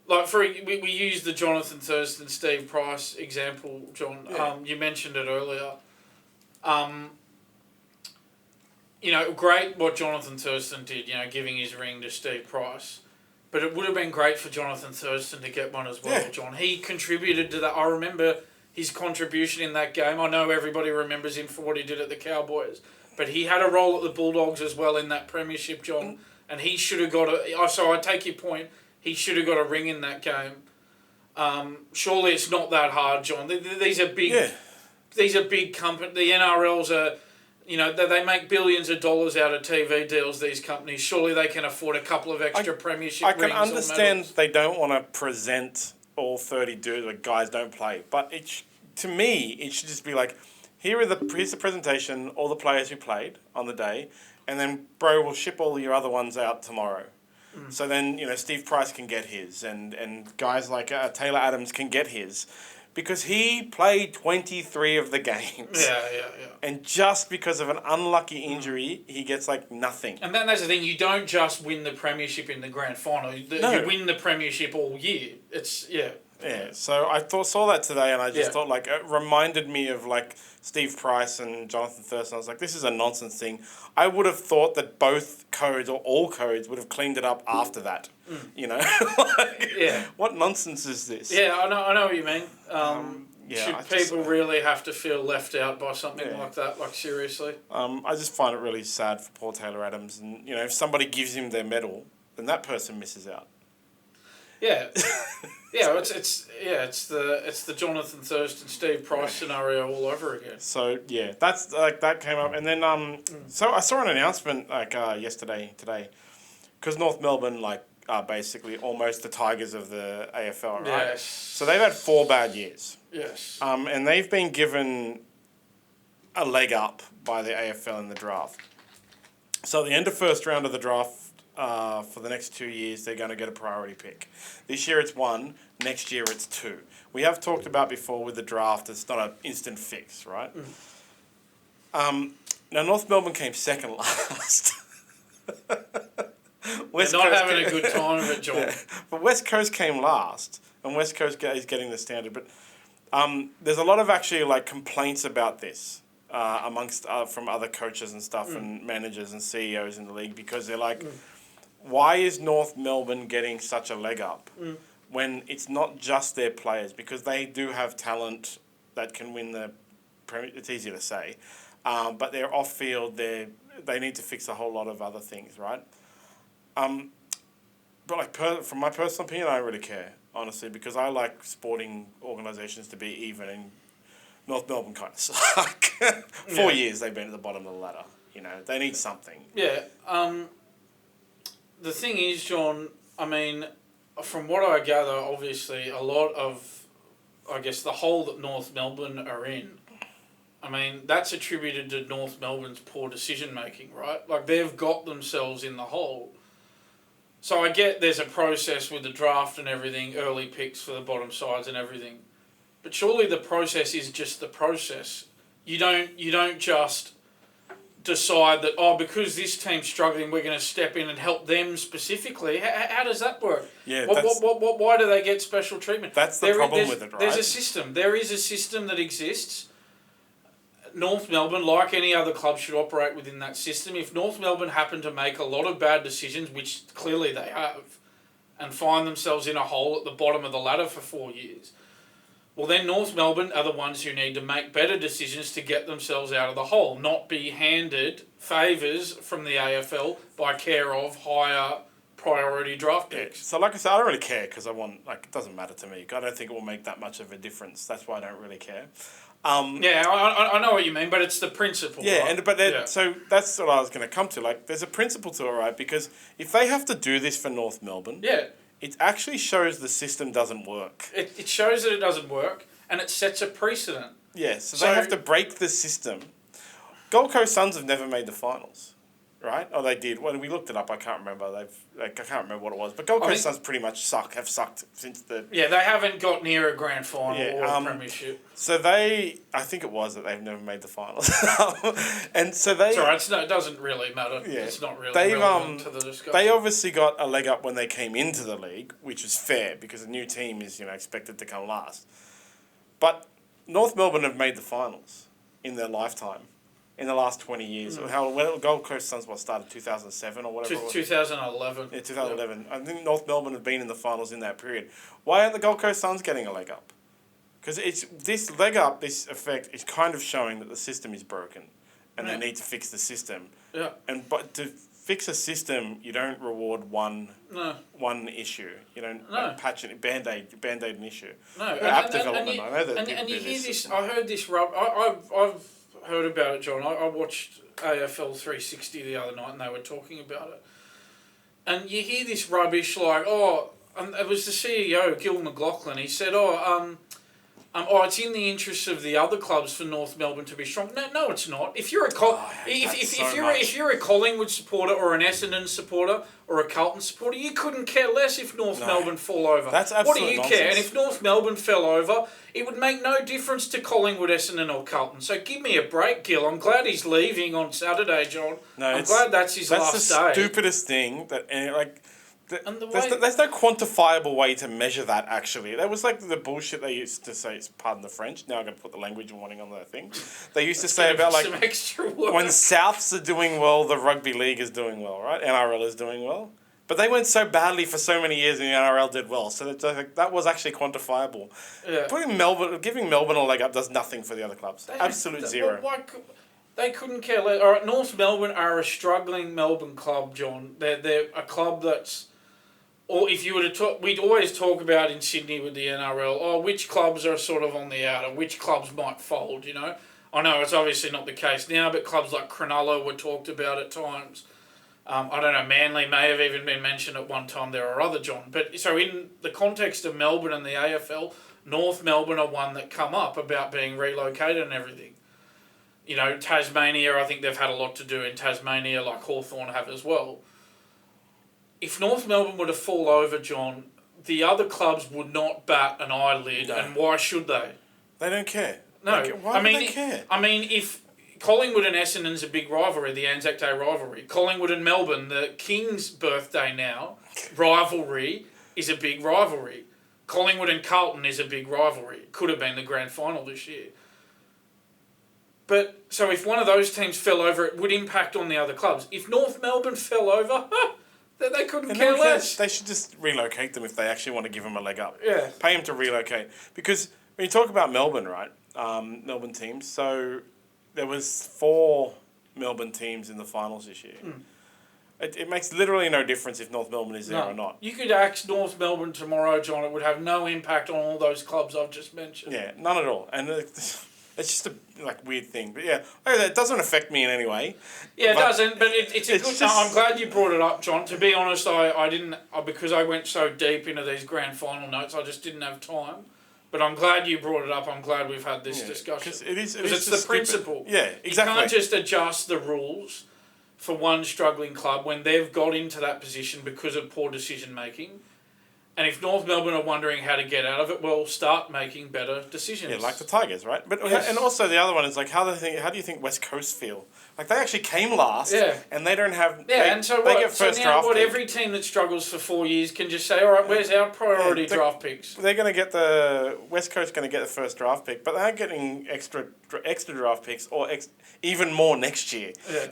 Like we used the Jonathan Thurston, Steve Price example, John. Yeah. You mentioned it earlier. Great what Jonathan Thurston did. Giving his ring to Steve Price, but it would have been great for Jonathan Thurston to get one as well, Yeah. John. He contributed to that. I remember his contribution in that game. I know everybody remembers him for what he did at the Cowboys, but he had a role at the Bulldogs as well in that premiership, John. And he should have got so I take your point. He should have got a ring in that game. Surely it's not that hard, John. These are big. Yeah. These are big companies. The NRLs are, they make billions of dollars out of TV deals. These companies. Surely they can afford a couple of extra premiership rings. I can understand they don't want to present all 30 dudes. Like guys don't play, but to me it should just be like, here's the presentation, all the players who played on the day, and then bro, we'll ship all your other ones out tomorrow. So then, Steve Price can get his, and guys like Taylor Adams can get his, because he played 23 of the games. Yeah. And just because of an unlucky injury, he gets nothing. And that's the thing. You don't just win the premiership in the grand final. No. You win the premiership all year. Yeah, so I saw that today, and I just thought it reminded me of Steve Price and Jonathan Thurston. I was like, this is a nonsense thing. I would have thought that both codes or all codes would have cleaned it up after that. What nonsense is this? Yeah, I know what you mean. Should people really have to feel left out by something like that? Seriously? I just find it really sad for poor Taylor Adams, and if somebody gives him their medal, then that person misses out. Yeah, it's the Jonathan Thurston, Steve Price scenario all over again. So that's that came up, and then so I saw an announcement today, because North Melbourne are basically almost the Tigers of the AFL, right? Yes. So they've had 4 bad years. Yes. And they've been given a leg up by the AFL in the draft. So at the end of first round of the draft. For the next 2 years, they're going to get a priority pick. This year it's 1, next year it's 2. We have talked about before with the draft, it's not an instant fix, right? Now, North Melbourne came second last. They're not having a good time of it, John. Yeah. But West Coast came last, and West Coast is getting the standard. But there's a lot of actually complaints about this. Amongst from other coaches and stuff and managers and CEOs in the league, because they're why is North Melbourne getting such a leg up when it's not just their players? Because they do have talent that can win the Premier. It's easy to say, but they're off field. They need to fix a whole lot of other things, right? But from my personal opinion, I don't really care, honestly, because I like sporting organisations to be even, and North Melbourne kind of suck. 4 years they've been at the bottom of the ladder. They need something. Yeah. The thing is, John, from what I gather, obviously, a lot of, the hole that North Melbourne are in, that's attributed to North Melbourne's poor decision-making, right? They've got themselves in the hole. So I get there's a process with the draft and everything, early picks for the bottom sides and everything. But surely the process is just the process. You don't just decide that, because this team's struggling, we're going to step in and help them specifically. How does that work? Yeah, why do they get special treatment? That's the problem with it, right? There's a system. There is a system that exists. North Melbourne, like any other club, should operate within that system. If North Melbourne happen to make a lot of bad decisions, which clearly they have, and find themselves in a hole at the bottom of the ladder for 4 years, well, then North Melbourne are the ones who need to make better decisions to get themselves out of the hole, not be handed favours from the AFL by care of higher priority draft picks. So like I said, I don't really care because it doesn't matter to me. I don't think it will make that much of a difference. That's why I don't really care. I know what you mean, but it's the principle. Yeah, right? So that's what I was going to come to. There's a principle to it, right? Because if they have to do this for North Melbourne... Yeah. It actually shows the system doesn't work. It shows that it doesn't work, and it sets a precedent. Yeah, so they have to break the system. Gold Coast Suns have never made the finals, right? Oh, they did. When we looked it up, I can't remember. I can't remember what it was. But Gold Coast Suns pretty much have sucked since the... Yeah, they haven't got near a grand final or a premiership. So I think it was that they've never made the finals. And so they... It's all right, it doesn't really matter. Yeah, it's not really relevant to the discussion. They obviously got a leg up when they came into the league, which was fair because a new team is, expected to come last. But North Melbourne have made the finals in their lifetime. In the last 20 years. When Gold Coast Suns started 2007 or whatever it was? 2011. Yeah, 2011. Yep. I think North Melbourne have been in the finals in that period. Why aren't the Gold Coast Suns getting a leg up? Because this leg up, this effect, is kind of showing that the system is broken and they need to fix the system. Yeah. But to fix a system, you don't reward one issue. You don't patch it, band-aid an issue. No. App development, I know that. And you hear this, I heard this, I've heard about it, John. I watched AFL 360 the other night and they were talking about it. And you hear this rubbish like, and it was the CEO, Gil McLaughlin, he said, it's in the interests of the other clubs for North Melbourne to be strong. No, it's not. If you're if you're a Collingwood supporter or an Essendon supporter or a Carlton supporter, you couldn't care less if North Melbourne fall over. That's what do you nonsense. care? And if North Melbourne fell over, it would make no difference to Collingwood, Essendon or Carlton. So give me a break, Gil. I'm glad he's leaving on Saturday, John. I'm glad that's his last day. That's the stupidest thing that there's no quantifiable way to measure that, actually. That was like the bullshit they used to say, pardon the French, now I'm going to put the language warning on the thing. They used to say about, like, when Souths are doing well, the rugby league is doing well, right? NRL is doing well. But they went so badly for so many years and the NRL did well. So that was actually quantifiable. Yeah. Giving Melbourne a leg up does nothing for the other clubs. Absolute zero. They couldn't care less. All right, North Melbourne are a struggling Melbourne club, John. They're a club that's... Or if you were to talk, we'd always talk about in Sydney with the NRL, which clubs are sort of on the outer, which clubs might fold, I know it's obviously not the case now, but clubs like Cronulla were talked about at times. I don't know, Manly may have even been mentioned at one time. There are other, John. But so in the context of Melbourne and the AFL, North Melbourne are one that come up about being relocated and everything. Tasmania, I think they've had a lot to do in Tasmania, like Hawthorn have as well. If North Melbourne were to fall over, John, the other clubs would not bat an eyelid, and why should they? They don't care. No, why would they care? I mean, if Collingwood and Essendon's a big rivalry, the Anzac Day rivalry. Collingwood and Melbourne, the King's birthday now, rivalry is a big rivalry. Collingwood and Carlton is a big rivalry. It could have been the grand final this year. But, so if one of those teams fell over, it would impact on the other clubs. If North Melbourne fell over, they couldn't care less. They should just relocate them if they actually want to give them a leg up. Yeah. Pay them to relocate. Because when you talk about Melbourne, right, Melbourne teams, so there was 4 Melbourne teams in the finals this year. It makes literally no difference if North Melbourne is there or not. You could axe North Melbourne tomorrow, John. It would have no impact on all those clubs I've just mentioned. Yeah, none at all. And it's just a weird thing. But yeah, it doesn't affect me in any way. Yeah, it doesn't. But it's a good... I'm glad you brought it up, John. To be honest, I didn't... Because I went so deep into these grand final notes, I just didn't have time. But I'm glad you brought it up. I'm glad we've had this discussion. Because it's the principle. Yeah, exactly. You can't just adjust the rules for one struggling club when they've got into that position because of poor decision making. And if North Melbourne are wondering how to get out of it, well, start making better decisions. Yeah, like the Tigers, right? But and also the other one is like how do you think West Coast feel? Like they actually came last, and they don't have. Yeah, and so they get first draft pick. Every team that struggles for 4 years can just say, all right, where's our priority draft picks? They're going to get the West Coast going to get the first draft pick, but they're getting extra draft picks or even more next year. Yeah.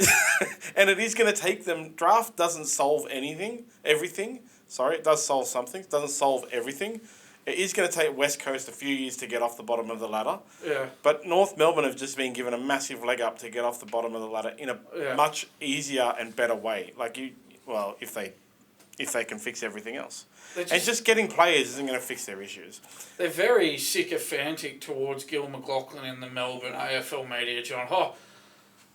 And it is going to take them. Draft doesn't solve everything. Sorry, it does solve something. It doesn't solve everything. It is going to take West Coast a few years to get off the bottom of the ladder. Yeah. But North Melbourne have just been given a massive leg up to get off the bottom of the ladder in a much easier and better way. If they can fix everything else. Just getting players isn't going to fix their issues. They're very sycophantic towards Gil McLaughlin in the Melbourne AFL media, John.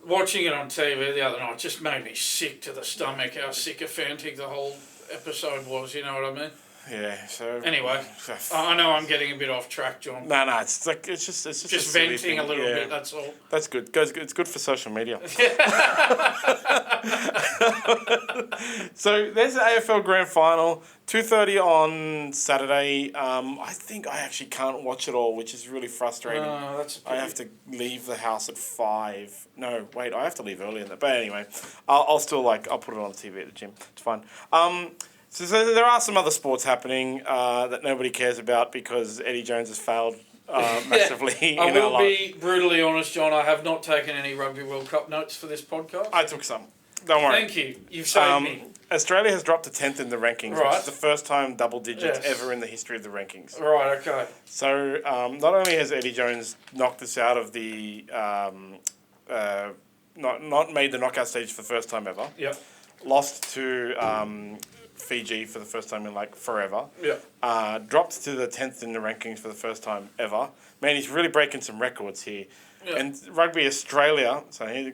Watching it on TV the other night just made me sick to the stomach how sycophantic the whole episode was, you know what I mean? Yeah. So anyway, I know I'm getting a bit off track, John. No. It's just venting a little bit. That's all. That's good. It's good for social media. So there's the AFL Grand Final, 2:30 on Saturday. I think I actually can't watch it all, which is really frustrating. I have to leave the house at 5. No, wait, I have to leave early in that. But anyway, I'll still I'll put it on TV at the gym. It's fine. So there are some other sports happening that nobody cares about because Eddie Jones has failed massively. I will be brutally honest, John. I have not taken any Rugby World Cup notes for this podcast. I took some. Don't worry. Thank you. You've saved me. Australia has dropped to 10th in the rankings, which is the first time double digits ever in the history of the rankings. Right, okay. So not only has Eddie Jones knocked us out of the... not made the knockout stage for the first time ever. Yep. Lost to Fiji for the first time in forever. Yep. Dropped to the 10th in the rankings for the first time ever. Man, he's really breaking some records here. Yep. And Rugby Australia, so here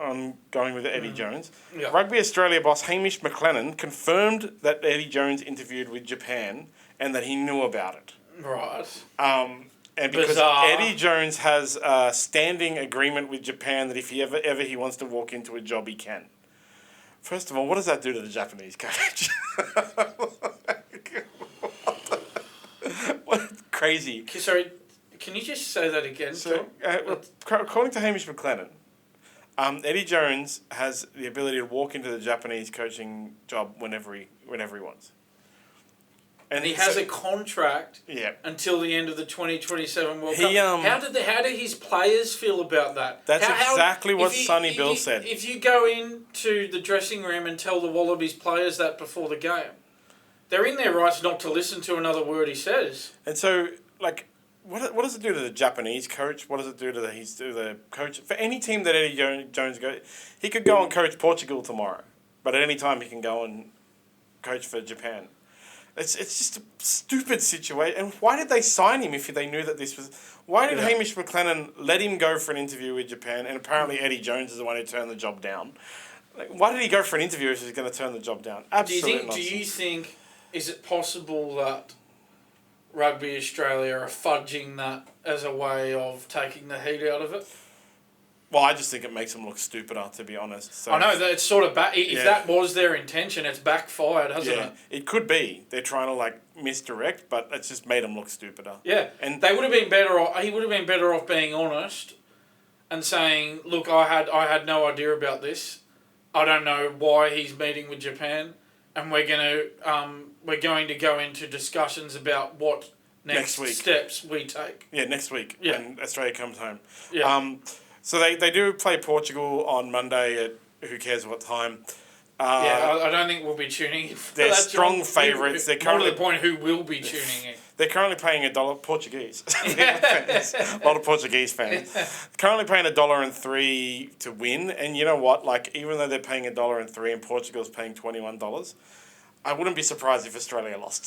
I'm going with Eddie Jones. Yep. Rugby Australia boss Hamish McLennan confirmed that Eddie Jones interviewed with Japan and that he knew about it. Right. And because Eddie Jones has a standing agreement with Japan that if he ever he wants to walk into a job, he can. First of all, what does that do to the Japanese coach? What crazy. Sorry, can you just say that again? So, according to Hamish McLennan, Eddie Jones has the ability to walk into the Japanese coaching job whenever he wants. And he has a contract until the end of the 2027 World Cup. How do his players feel about that? That's exactly what Sonny Bill said. If you go into the dressing room and tell the Wallabies players that before the game, they're in their rights not to listen to another word he says. And so, what does it do to the Japanese coach? What does it do to the coach? For any team that Eddie Jones goes, he could go and coach Portugal tomorrow, but at any time he can go and coach for Japan. It's just a stupid situation. And why did they sign him if they knew that this was... Why did Hamish McLennan let him go for an interview with Japan, and apparently Eddie Jones is the one who turned the job down? Why did he go for an interview if he's going to turn the job down? Absolutely. Do you think... Is it possible that Rugby Australia are fudging that as a way of taking the heat out of it? Well, I just think it makes them look stupider, to be honest. So I know, it's sort of... If that was their intention, it's backfired, hasn't it? It could be. They're trying to, misdirect, but it's just made them look stupider. Yeah. And they would have been better off... He would have been better off being honest and saying, look, I had no idea about this. I don't know why he's meeting with Japan, and we're going to go into discussions about what next week steps we take. Yeah, next week when Australia comes home. Yeah. So they do play Portugal on Monday at who cares what time. I don't think we'll be tuning in. They're strong favourites. They're currently more to the point, who will be tuning in? They're currently paying $1 Portuguese. A lot of Portuguese fans. Currently paying $1.03 to win, and you know what? Even though they're paying $1.03 and Portugal's paying $21. I wouldn't be surprised if Australia lost.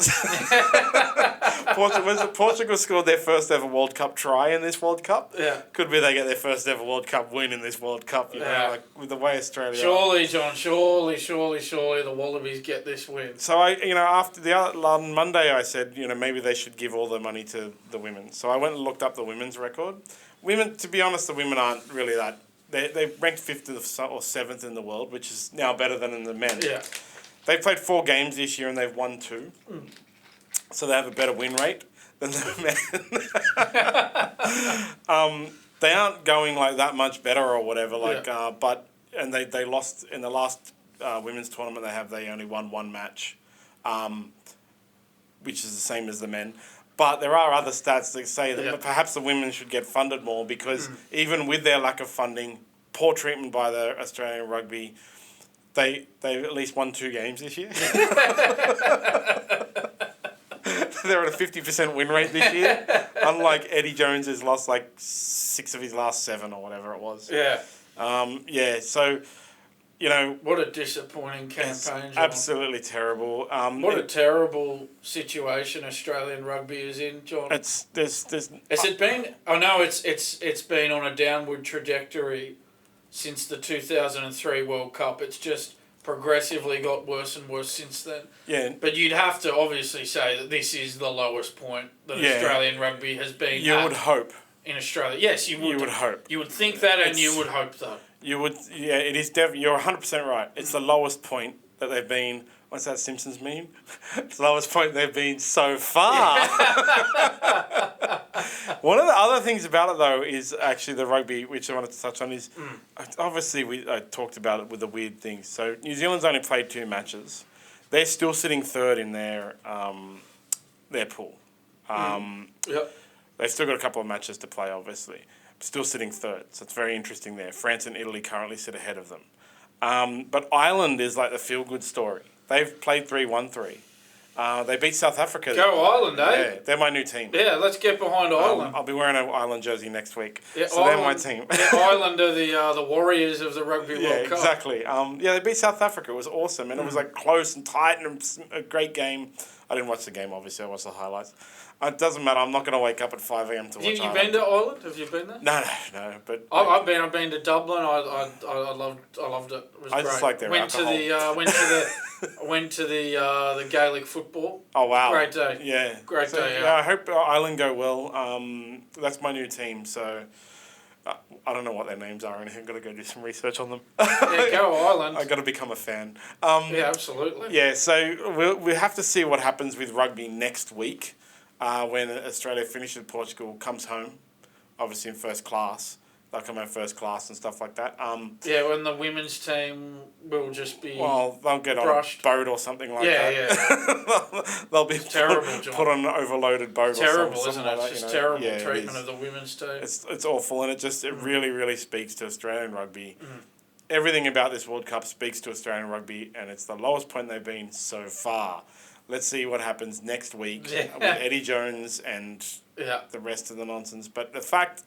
Portugal scored their first ever World Cup try in this World Cup. Yeah. Could be they get their first ever World Cup win in this World Cup, with the way Australia Surely, John, surely the Wallabies get this win. So, on Monday I said, maybe they should give all the money to the women. So I went and looked up the women's record. Women, to be honest, the women aren't really that... They ranked 5th or 7th in the world, which is now better than in the men. Yeah. They've played 4 games this year and they've won 2. So they have a better win rate than the men. They aren't going that much better or whatever. They lost in the last women's tournament they only won 1 match, which is the same as the men. But there are other stats that say that perhaps the women should get funded more because even with their lack of funding, poor treatment by the Australian rugby, They've at least won 2 games this year. They're at a 50% win rate this year. Unlike Eddie Jones has lost 6 of his last 7 or whatever it was. Yeah. So, what a disappointing campaign, John. Absolutely terrible. What a terrible situation Australian rugby is in, John. Has it been... I know it's been on a downward trajectory since the 2003 World Cup. It's just progressively got worse and worse since then. Yeah. But you'd have to obviously say that this is the lowest point that Australian rugby has been You would hope. In Australia. Yes, you would. You would hope. You would think that, and you would hope that. You would, it is you're 100% right. It's the lowest point that they've been. What's that Simpsons meme? It's the lowest point they've been so far. One of the other things about it, though, is actually the rugby, which I wanted to touch on, is obviously I talked about it with the weird things. So New Zealand's only played 2 matches. They're still sitting third in their pool. Yep. They've still got a couple of matches to play, obviously. Still sitting third, so it's very interesting there. France and Italy currently sit ahead of them. But Ireland is like the feel-good story. They've played 3-1-3. They beat South Africa. Go Ireland, eh? Yeah, they're my new team. Yeah, let's get behind Ireland. I'll be wearing an Ireland jersey next week. Yeah, so Ireland, they're my team. Ireland are the Warriors of the Rugby World Cup. Yeah, exactly. They beat South Africa. It was awesome. And it was like close and tight and a great game. I didn't watch the game, obviously. I watched the highlights. It doesn't matter. I'm not going to wake up at 5 a.m. to watch Have you been to Ireland? Have you been there? No. But I've been to Dublin. I loved it. It was great. Just like their alcohol. Went to the Gaelic football. Oh wow! Great day. Yeah, great day. Yeah, I hope Ireland go well. That's my new team. So I don't know what their names are, and I've got to go do some research on them. Yeah, go Ireland. I got to become a fan. Yeah, absolutely. Yeah, so we have to see what happens with rugby next week. When Australia finishes, Portugal comes home, obviously in first class. They'll come in first class and stuff like that. When the women's team will just be they'll get brushed. On a boat or something like that. Yeah. They'll be terrible, put on an overloaded boat terrible, or something. Isn't it? Like It's that, just terrible Yeah, treatment of the women's team. It's awful, and it really, really speaks to Australian rugby. Everything about this World Cup speaks to Australian rugby, and it's the lowest point they've been so far. Let's see what happens next week with Eddie Jones and the rest of the nonsense. But the fact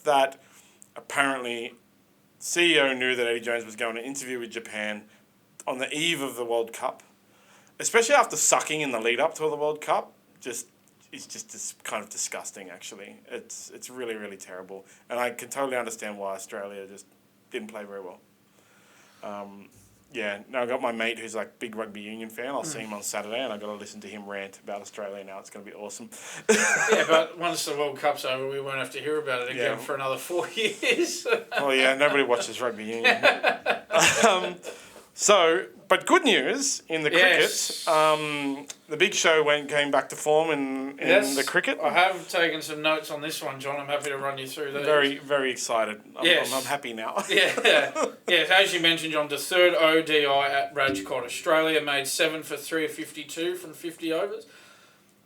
that apparently CEO knew that Eddie Jones was going to interview with Japan on the eve of the World Cup, especially after sucking in the lead up to the World Cup, is just kind of disgusting. Actually, it's really, really terrible, and I can totally understand why Australia just didn't play very well. Now I got my mate who's like big rugby union fan. I'll see him on Saturday, and I got to listen to him rant about Australia now. It's going to be awesome. Yeah, but once the World Cup's over, we won't have to hear about it again for another 4 years. Oh yeah, nobody watches rugby union. But good news in the cricket. The big show came back to form in the cricket. I have taken some notes on this one, John. I'm happy to run you through these. Very, very excited. I'm happy now. Yes, as you mentioned, John, the third ODI at Rajkot. Australia made 7 for 352 from 50 overs.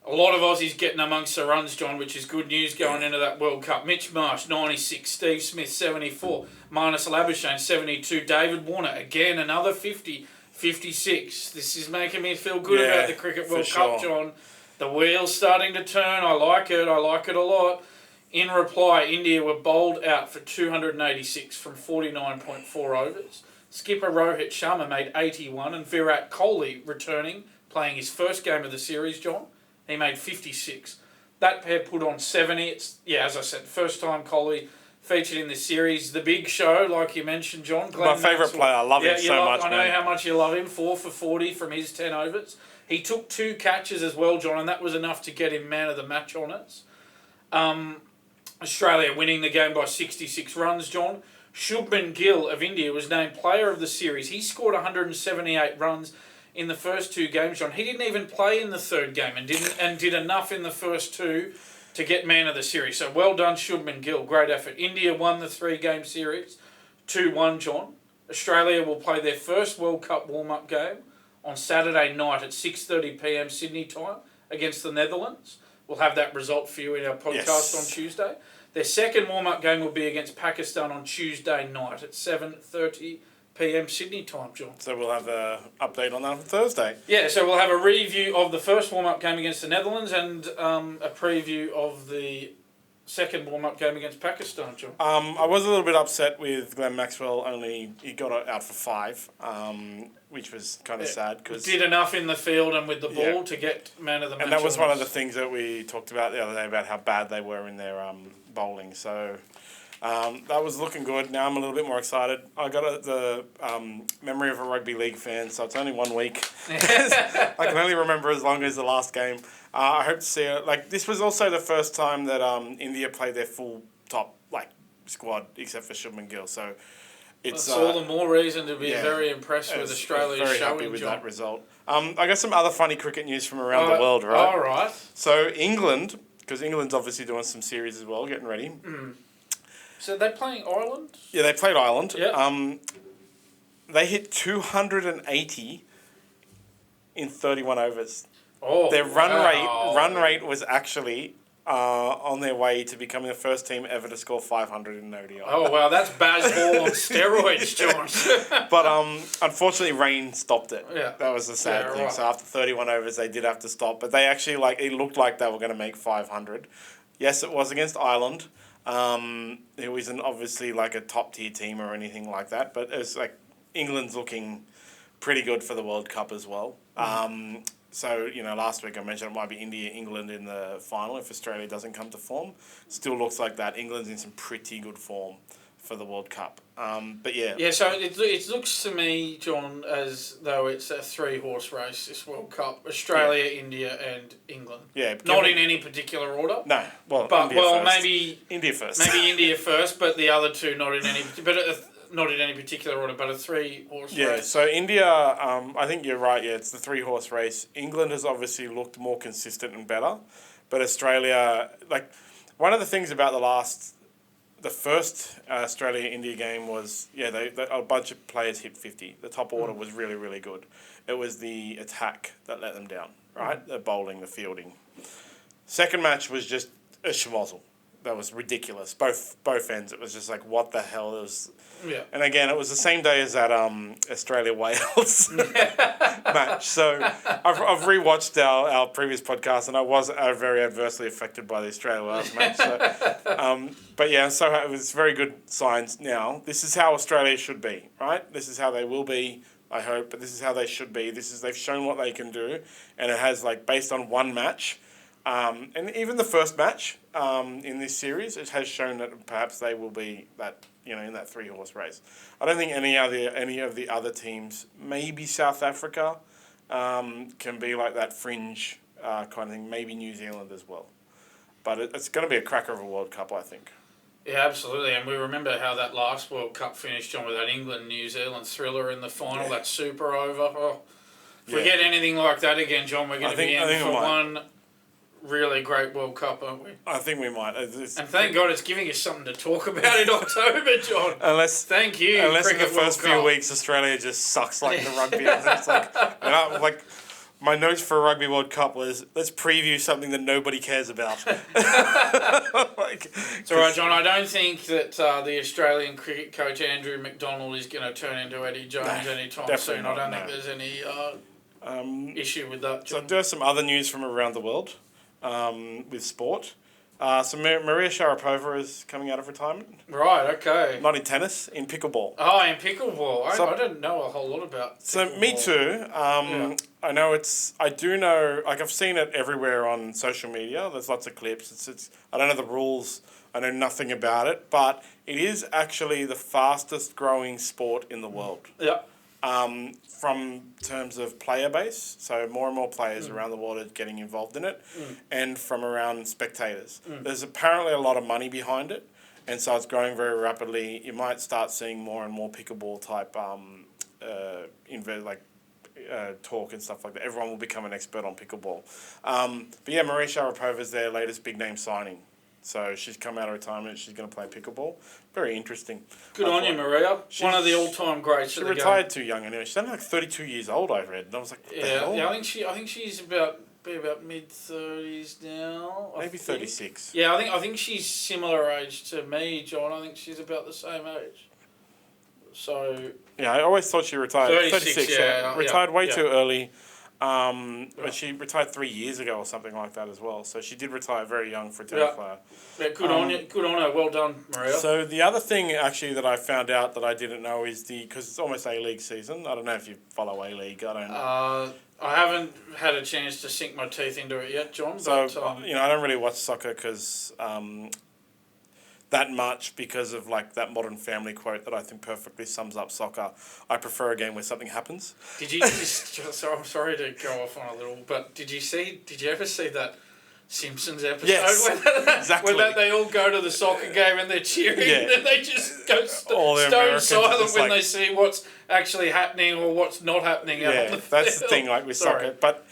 A lot of Aussies getting amongst the runs, John, which is good news going into that World Cup. Mitch Marsh, 96. Steve Smith, 74. Marnus Labuschagne, 72. David Warner, again, another 50. 56. This is making me feel good about the Cricket World Cup, John. The wheel's starting to turn. I like it. I like it a lot. In reply, India were bowled out for 286 from 49.4 overs. Skipper Rohit Sharma made 81, and Virat Kohli returning, playing his first game of the series, John. He made 56. That pair put on 70. It's, as I said, first time Kohli featured in this series. The big show, like you mentioned, John. My favourite player. I love him so much, I know how much you love him. 4 for 40 from his 10 overs. He took 2 catches as well, John, and that was enough to get him man of the match honours. Australia winning the game by 66 runs, John. Shubman Gill of India was named player of the series. He scored 178 runs in the first 2 games, John. He didn't even play in the third game and did enough in the first 2 to get man of the series. So well done, Shubman Gill. Great effort. India won the 3-game series, 2-1, John. Australia will play their first World Cup warm-up game on Saturday night at 6:30 p.m. Sydney time against the Netherlands. We'll have that result for you in our podcast on Tuesday. Their second warm-up game will be against Pakistan on Tuesday night at 7:30 p.m. Sydney time, John. So we'll have an update on that on Thursday. Yeah, so we'll have a review of the first warm-up game against the Netherlands and a preview of the second warm-up game against Pakistan, John. I was a little bit upset with Glenn Maxwell. He got out for 5, which was kind of sad. Cause did enough in the field and with the ball to get man of the match. And that was one of the things that we talked about the other day about how bad they were in their bowling. So That was looking good. Now I'm a little bit more excited. I got the memory of a rugby league fan, so it's only 1 week. I can only remember as long as the last game. I hope to see it. Like, this was also the first time that India played their full top squad, except for Shubman Gill. So it's all the more reason to be very impressed with Australia's very showing. Happy with that result. I got some other funny cricket news from around the world, right? All right. So England, because England's obviously doing some series as well, getting ready. Mm. So they're playing Ireland? Yeah, they played Ireland. Yeah. They hit 280 in 31 overs. Oh, their run rate was actually on their way to becoming the first team ever to score 500 in ODI. Oh, wow, that's baseball on steroids, John. But unfortunately, rain stopped it. Yeah. That was the sad thing. Right. So after 31 overs, they did have to stop. But they actually, it looked like they were going to make 500. Yes, it was against Ireland. It wasn't obviously a top tier team or anything like that, but it's England's looking pretty good for the World Cup as well. So, last week I mentioned it might be India, England in the final if Australia doesn't come to form. Still looks like that. England's in some pretty good form for the World Cup. But yeah. Yeah, so it looks to me, John, as though it's a 3-horse race, this World Cup. Australia, India and England. Yeah. Not in any particular order. No. Well, but, India first. maybe... India first. Maybe India first, but the other two not in any... Not in any particular order, but a 3-horse race. Yeah, so India, I think you're right, it's the 3-horse race. England has obviously looked more consistent and better, but Australia, one of the things about the first Australia-India game was, a bunch of players hit 50. The top order was really, really good. It was the attack that let them down, right? The bowling, the fielding. Second match was just a schmozzle. That was ridiculous. Both ends. It was just what the hell? It was. Yeah. And again, it was the same day as that Australia-Wales match. So I've rewatched our previous podcast, and I was very adversely affected by the Australia-Wales match. So, but yeah, so it was very good signs now. This is how Australia should be, right? This is how they will be, I hope, but this is how they should be. They've shown what they can do, and it has based on one match. And even the first match in this series, it has shown that perhaps they will be in that 3-horse race. I don't think any of the other teams, maybe South Africa, can be that fringe kind of thing. Maybe New Zealand as well, but it's going to be a cracker of a World Cup, I think. Yeah, absolutely, and we remember how that last World Cup finished, John, with that England-New Zealand thriller in the final, that super over. Oh, if we get anything like that again, John, we're going to be in for one really great World Cup, aren't we? I think we might. And thank God it's giving us something to talk about in October, John. Thank you. Unless in the first few weeks Australia just sucks the rugby. It's my notes for Rugby World Cup was, let's preview something that nobody cares about. It's all right, John. I don't think that the Australian cricket coach Andrew McDonald is going to turn into Eddie Jones anytime soon. I don't think there's any issue with that, John. So there's some other news from around the world. With sport. So Maria Sharapova is coming out of retirement. Right, okay. Not in tennis, in pickleball. Oh, in pickleball. I didn't know a whole lot about pickleball. So me too. I do know, I've seen it everywhere on social media. There's lots of clips. It's I don't know the rules. I know nothing about it, but it is actually the fastest growing sport in the world. Yeah. From terms of player base, so more and more players around the world are getting involved in it, and from around spectators. There's apparently a lot of money behind it, and so it's growing very rapidly. You might start seeing more and more pickleball type talk and stuff like that. Everyone will become an expert on pickleball. But yeah, Maria Sharapova is their latest big name signing. So she's come out of retirement. She's going to play pickleball. Very interesting. Good on you, Maria. One of the all-time greats. She retired too young anyway. She's only 32 years old, I read. And I was like, what the hell? Yeah. I think she's about mid-30s now. Maybe 36. Yeah, I think she's similar age to me, John. I think she's about the same age. So. Yeah, I always thought she retired. 36 yeah. Retired way too early. But she retired 3 years ago or something like that as well. So she did retire very young for a tennis player. Yeah, good on you. Good on her. Well done, Maria. So the other thing actually that I found out that I didn't know is because it's almost A-League season. I don't know if you follow A-League. I don't. I haven't had a chance to sink my teeth into it yet, John. So, I don't really watch soccer because that much because of like that Modern Family quote that I think perfectly sums up soccer. I prefer a game where something happens. Did you just? So I'm sorry to go off on a little, but did you ever see that Simpsons episode? Yes, where exactly. Where they all go to the soccer game and they're cheering, and they just go stone silent when they see what's actually happening or what's not happening. Yeah, that's the thing, like with soccer. But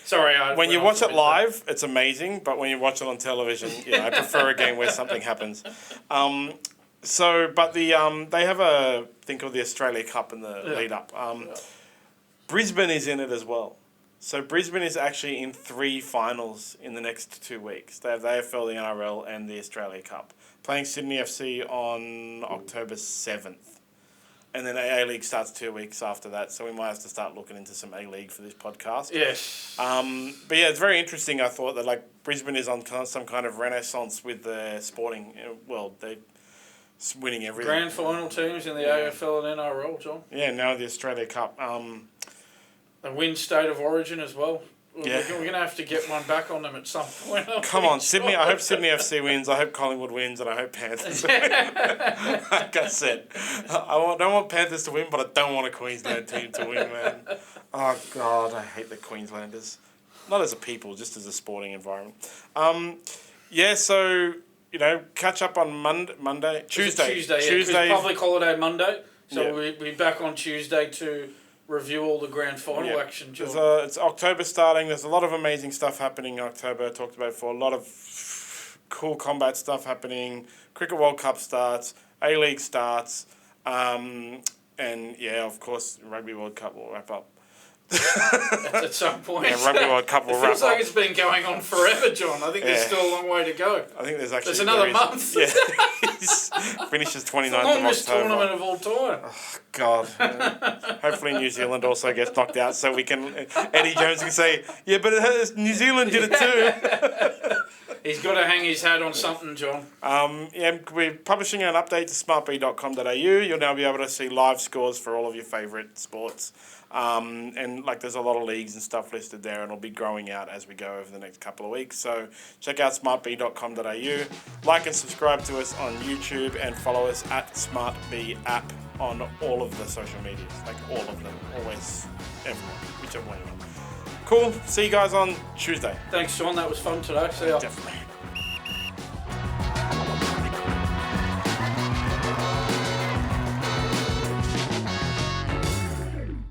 when you watch it live, it's amazing. But when you watch it on television, I prefer a game where something happens. But they have a thing called the Australia Cup in the lead up. Brisbane is in it as well. So Brisbane is actually in 3 finals in the next 2 weeks. They have the AFL, the NRL, and the Australia Cup. Playing Sydney FC on October 7th. And then A-League starts 2 weeks after that, so we might have to start looking into some A-League for this podcast. Yes. But yeah, it's very interesting, I thought, that like Brisbane is on some kind of renaissance with the sporting world. They're winning everything. Grand final teams in the AFL and NRL, John. Yeah, now the Australia Cup. They win State of Origin as well. Yeah. We're going to have to get one back on them at some point. Come on, Sydney. I hope Sydney FC wins. I hope Collingwood wins, and I hope Panthers win. Like I said, I don't want Panthers to win, but I don't want a Queensland team to win, man. Oh, God, I hate the Queenslanders. Not as a people, just as a sporting environment. So, catch up on Tuesday. Tuesday. Public holiday Monday. So we'll be back on Tuesday to review all the grand final action. It's October starting. There's a lot of amazing stuff happening in October. I talked about it before. A lot of cool combat stuff happening. Cricket World Cup starts. A-League starts. And of course, Rugby World Cup will wrap up. At some point. Yeah, Rugby World Cup will wrap up. It feels like it's been going on forever, John. I think there's still a long way to go. I think there's another month. Yeah. Finishes 29th of October. The longest tournament of all time. Oh, God. Hopefully New Zealand also gets knocked out so we can... Eddie Jones can say, yeah, but New Zealand did it too. He's got to hang his hat on something, John. We're publishing an update to smartb.com.au. You'll now be able to see live scores for all of your favourite sports. There's a lot of leagues and stuff listed there, and it'll be growing out as we go over the next couple of weeks. So check out smartb.com.au. Like and subscribe to us on YouTube, and follow us at SmartB app on all of the social medias. Like all of them. Always, everyone, whichever one you want. Cool. See you guys on Tuesday. Thanks, John. That was fun today. See ya. Definitely.